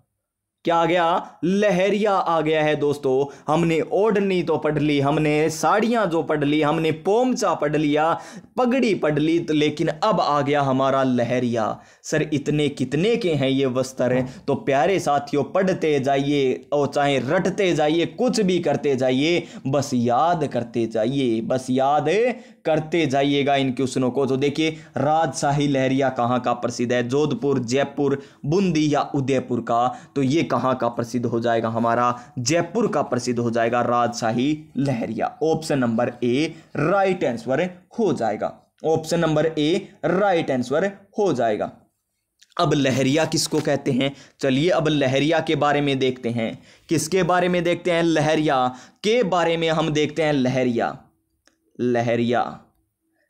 क्या आ गया? लहरिया आ गया है दोस्तों। हमने ओढ़नी तो पढ़ ली, हमने साड़ियां जो पढ़ ली, हमने पोमचा पढ़ लिया, पगड़ी पढ़ ली, लेकिन अब आ गया हमारा लहरिया। सर इतने कितने के हैं ये वस्त्र? तो प्यारे साथियों पढ़ते जाइए और चाहे रटते जाइए, कुछ भी करते जाइए, बस याद करते जाइए, बस याद करते जाइएगा इन क्वेश्चनों को। तो देखिए राजशाही लहरिया कहाँ का प्रसिद्ध है? जोधपुर, जयपुर, बूंदी या उदयपुर का? तो ये कहां का प्रसिद्ध हो जाएगा? हमारा जयपुर का प्रसिद्ध हो जाएगा राजशाही लहरिया। Option number A right answer हो जाएगा, option number A right answer हो जाएगा। अब लहरिया किसको कहते हैं? चलिए अब लहरिया के बारे में देखते हैं। किसके बारे में देखते हैं? लहरिया के बारे में हम देखते हैं। लहरिया, लहरिया,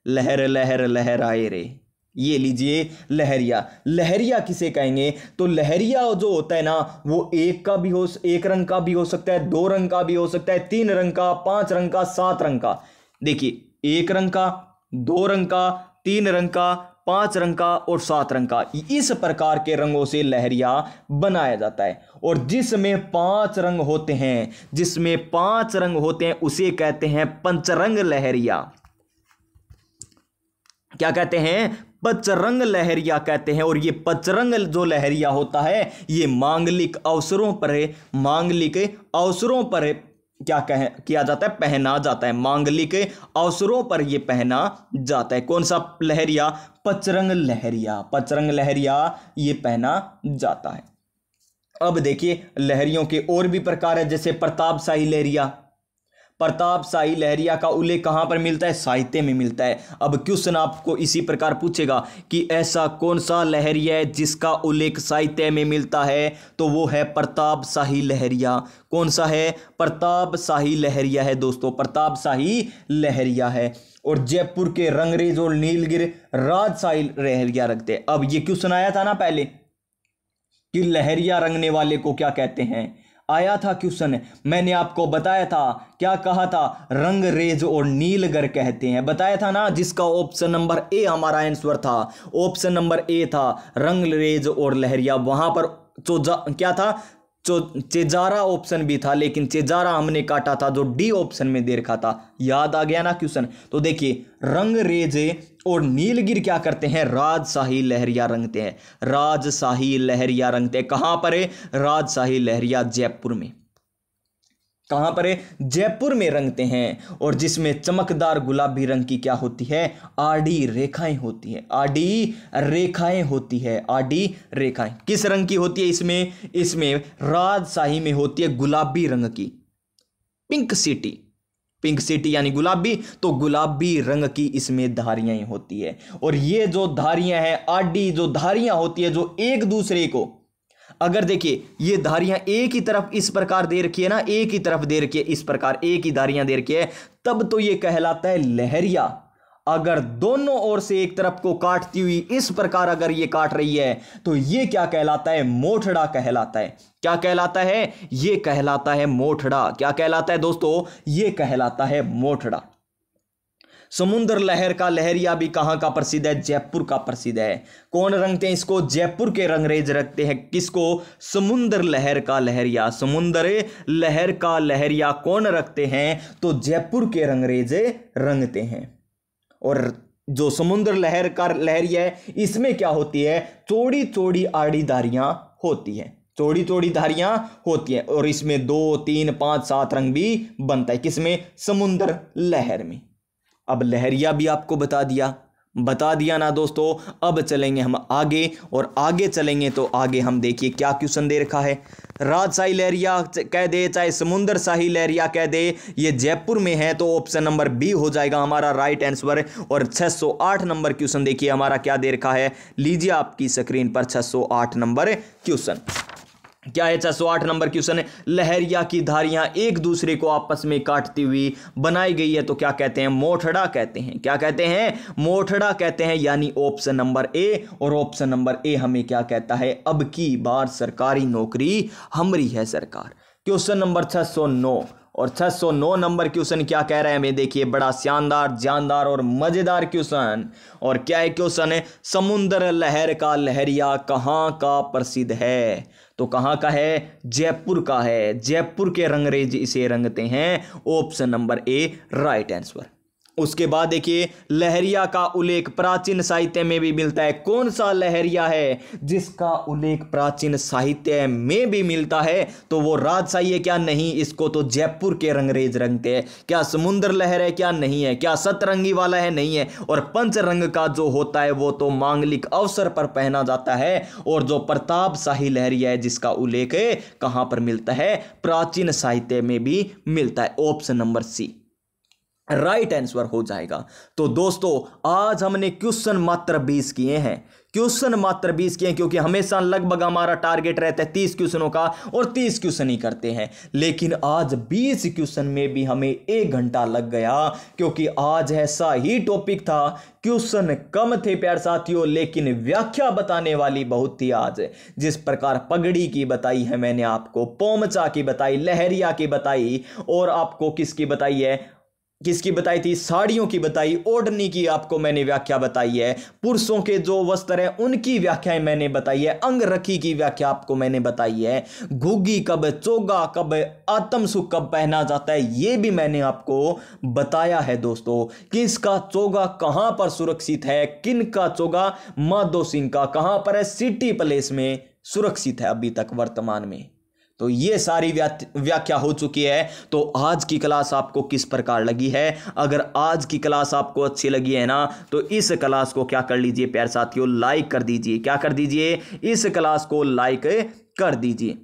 लहर लहर लहराए रे, ये लीजिए लहरिया। लहरिया किसे कहेंगे? तो लहरिया जो होता है ना, वो एक का भी हो, एक रंग का भी हो सकता है, 2 रंग का भी हो सकता है, 3 रंग का, 5 रंग का, 7 रंग का। देखिए 1 रंग का, 2 रंग का, 3 रंग का, 5 रंग का और 7 रंग का, इस प्रकार के रंगों से लहरिया बनाया जाता है। और जिसमें 5 रंग होते हैं, जिसमें 5 रंग होते हैं उसे कहते हैं पंचरंग लहरिया। क्या कहते हैं? पचरंग लहरिया कहते हैं। और ये पचरंग जो लहरिया होता है ये मांगलिक अवसरों पर, मांगलिक अवसरों पर क्या किया जाता है? पहना जाता है। मांगलिक अवसरों पर ये पहना जाता है। कौन सा लहरिया? पचरंग लहरिया, पचरंग लहरिया ये पहना जाता है। अब देखिए लहरियों के और भी प्रकार है, जैसे प्रतापशाही लहरिया। प्रतापशाही लहरिया का उल्लेख कहां पर मिलता है? साहित्य में मिलता है। अब क्वेश्चन आपको इसी प्रकार पूछेगा कि ऐसा कौन सा लहरिया है जिसका उल्लेख साहित्य में मिलता है? तो वो है प्रतापशाही लहरिया। कौन सा है? प्रतापशाही लहरिया है दोस्तों, प्रतापशाही लहरिया है। और जयपुर के रंगरेज और नीलगिर राजशाही लहरिया रखते हैं। अब ये क्वेश्चन आया था ना पहले कि लहरिया रंगने वाले को क्या कहते हैं, आया था क्वेश्चन, मैंने आपको बताया था, क्या कहा था? रंगरेज और नीलगर कहते हैं, बताया था ना, जिसका ऑप्शन नंबर ए हमारा आंसर था। ऑप्शन नंबर ए था रंगरेज और लहरिया। वहां पर क्या था? चेजारा ऑप्शन भी था, लेकिन चेजारा हमने काटा था, जो डी ऑप्शन में दे रखा था। याद आ गया ना क्वेश्चन? तो देखिए रंगरेज और नीलगिर क्या करते हैं? राजशाही लहरिया रंगते हैं, राजशाही लहरिया रंगते हैं। कहां पर है? राजशाही लहरिया जयपुर में। कहां पर है? जयपुर में रंगते हैं। और जिसमें चमकदार गुलाबी रंग की क्या होती है? आड़ी रेखाएं होती हैं, आड़ी रेखाएं होती है, आड़ी रेखाएं किस रंग की होती है? इसमें राजशाही में होती है गुलाबी रंग की, पिंक सिटी, पिंक सिटी यानी गुलाबी, तो गुलाबी रंग की इसमें धारियां होती है। और ये जो धारियां हैं, आड़ी जो धारियां होती है, जो एक दूसरे को, अगर देखिए ये धारियां एक ही तरफ इस प्रकार दे रखी है ना, एक ही तरफ दे रखी है, इस प्रकार एक ही धारियां दे रखी है, तब तो ये कहलाता है लहरिया। अगर दोनों ओर से एक तरफ को काटती हुई इस प्रकार अगर ये काट रही है, तो ये क्या कहलाता है? मोठड़ा कहलाता है। क्या कहलाता है? ये कहलाता है मोठड़ा। क्या कहलाता है दोस्तों? ये कहलाता है मोठड़ा। समुद्र लहर का लहरिया भी कहां का प्रसिद्ध है? जयपुर का प्रसिद्ध है। कौन रंगते हैं इसको? जयपुर के रंगरेज रखते हैं। किसको? समुद्र लहर का लहरिया। समुद्र लहर का लहरिया कौन रखते हैं? तो जयपुर के रंगरेज रंगते हैं। और जो समुद्र लहर का लहरिया है इसमें क्या होती है, चौड़ी चौड़ी आड़ी धारियां होती है, चौड़ी चौड़ी धारियां होती है, और इसमें 2, 3, 5, 7 रंग भी बनता है। किसमें, समुद्र लहर में। अब लहरिया भी आपको बता दिया ना दोस्तों। अब चलेंगे हम आगे, और आगे चलेंगे तो आगे हम देखिए क्या क्वेश्चन दे रखा है। राजशाही लहरिया कह दे चाहे समुद्र शाही लहरिया कह दे, ये जयपुर में है, तो ऑप्शन नंबर बी हो जाएगा हमारा राइट आंसर। और 608 नंबर क्वेश्चन देखिए हमारा क्या दे रखा है, लीजिए आपकी स्क्रीन पर 608 नंबर क्वेश्चन क्या है। 608 नंबर क्वेश्चन है, लहरिया की धारियां एक दूसरे को आपस में काटती हुई बनाई गई है, तो क्या कहते हैं, मोठड़ा कहते हैं। क्या कहते हैं, मोठड़ा कहते हैं, यानी ऑप्शन नंबर ए। और ऑप्शन नंबर ए हमें क्या कहता है, अब की बार सरकारी नौकरी हमारी है सरकार। क्वेश्चन नंबर 609, और 609 नंबर क्वेश्चन क्या कह रहे हैं हमें, देखिए बड़ा शानदार, जानदार और मजेदार क्वेश्चन। और क्या है क्वेश्चन है, समुद्र लहर का लहरिया कहां का प्रसिद्ध है, तो कहां का है, जयपुर का है। जयपुर के रंगरेज इसे रंगते हैं, option number A right answer. उसके बाद देखिए लहरिया का उल्लेख प्राचीन साहित्य में भी मिलता है। कौन सा लहरिया है जिसका उल्लेख प्राचीन साहित्य में भी मिलता है, तो वो राजशाही है क्या, नहीं, इसको तो जयपुर के रंगरेज रंगते हैं। क्या समुद्र लहर है क्या, नहीं है। क्या सतरंगी वाला है, नहीं है। और पंचरंग का जो होता है वो तो मांगलिक अवसर पर पहना जाता है। और जो प्रताप शाही लहरिया है जिसका उल्लेख कहां पर मिलता है, प्राचीन साहित्य में भी मिलता है, option number C right answer हो जाएगा। तो दोस्तों आज हमने क्वेश्चन मात्र 20 किए हैं, क्वेश्चन मात्र 20 किए, क्योंकि हमेशा लगभग हमारा टारगेट रहता है 30 क्वेश्चनों का, और 30 क्वेश्चन ही करते हैं। लेकिन आज 20 क्वेश्चन में भी हमें 1 घंटा लग गया, क्योंकि आज ऐसा ही टॉपिक था, क्वेश्चन कम थे प्यारे साथियों, लेकिन व्याख्या बताने वाली बहुत थी आज। जिस प्रकार पगड़ी की बताई है मैंने आपको, पोमचा की बताई, लहरिया की बताई, और आपको किसकी बताई है, किसकी बताई थी, साड़ियों की बताई, ओढ़नी की आपको मैंने व्याख्या बताई है, पुरुषों के जो वस्त्र हैं उनकी व्याख्याएं मैंने बताई है, अंगरखी की व्याख्या आपको मैंने बताई है, घुग्गी कब, चोगा कब, आत्म सुख कब पहना जाता है, ये भी मैंने आपको बताया है दोस्तों। किसका चोगा कहां पर सुरक्षित है, किन का चोगा, माधो सिंह का कहां पर है, सिटी पैलेस में सुरक्षित है अभी तक वर्तमान में। तो ये सारी व्याख्या हो चुकी है। तो आज की क्लास आपको किस प्रकार लगी है, अगर आज की क्लास आपको अच्छी लगी है ना, तो इस क्लास को क्या कर लीजिए प्यारे साथियों, लाइक कर दीजिए। क्या कर दीजिए, इस क्लास को लाइक कर दीजिए।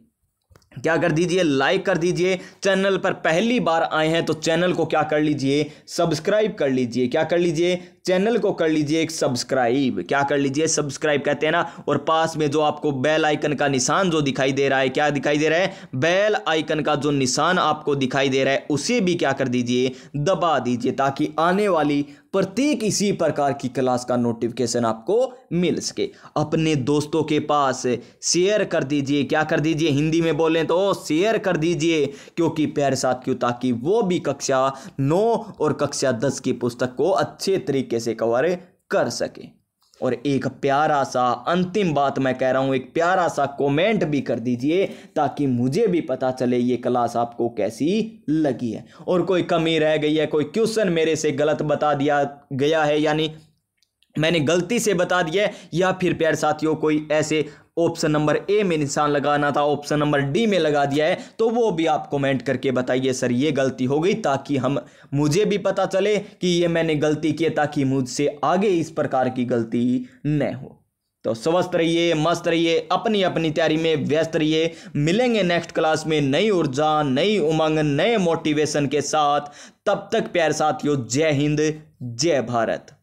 क्या कर दीजिए, लाइक कर दीजिए। चैनल पर पहली बार आए हैं तो चैनल को क्या कर लीजिए, सब्सक्राइब कर लीजिए। क्या कर लीजिए, चैनल को कर लीजिए एक सब्सक्राइब। क्या कर लीजिए, सब्सक्राइब कहते हैं ना। और पास में जो आपको बेल आइकन का निशान जो दिखाई दे रहा है, क्या दिखाई दे रहा है, बेल आइकन का जो निशान आपको दिखाई दे रहा है उसे भी क्या कर दीजिए, दबा दीजिए, ताकि आने वाली प्रत्येक इसी प्रकार की क्लास का नोटिफिकेशन आपको मिल सके। अपने दोस्तों के पास शेयर कर दीजिए। क्या कर दीजिए, हिंदी में बोलें तो शेयर कर दीजिए, क्योंकि प्यारे साथियों ताकि वो भी कक्षा 9 और कक्षा 10 की पुस्तक को अच्छे तरीके से कवर कर सके। और एक प्यारा सा अंतिम बात मैं कह रहा हूं, एक प्यारा सा कमेंट भी कर दीजिए, ताकि मुझे भी पता चले ये क्लास आपको कैसी लगी है, और कोई कमी रह गई है, कोई क्वेश्चन मेरे से गलत बता दिया गया है, यानी मैंने गलती से बता दिया है, या फिर प्यारे साथियों कोई ऐसे ऑप्शन नंबर ए में निशान लगाना था, ऑप्शन नंबर डी में लगा दिया है, तो वो भी आप कमेंट करके बताइए सर ये गलती हो गई, ताकि मुझे भी पता चले कि ये मैंने गलती की, ताकि मुझसे आगे इस प्रकार की गलती न हो। तो स्वस्थ रहिए, मस्त रहिए, अपनी अपनी तैयारी में व्यस्त रहिए। मिलेंगे नेक्स्ट क्लास में नई ऊर्जा, नई उमंग, नए मोटिवेशन के साथ। तब तक प्यारे साथियों, जय हिंद, जय भारत।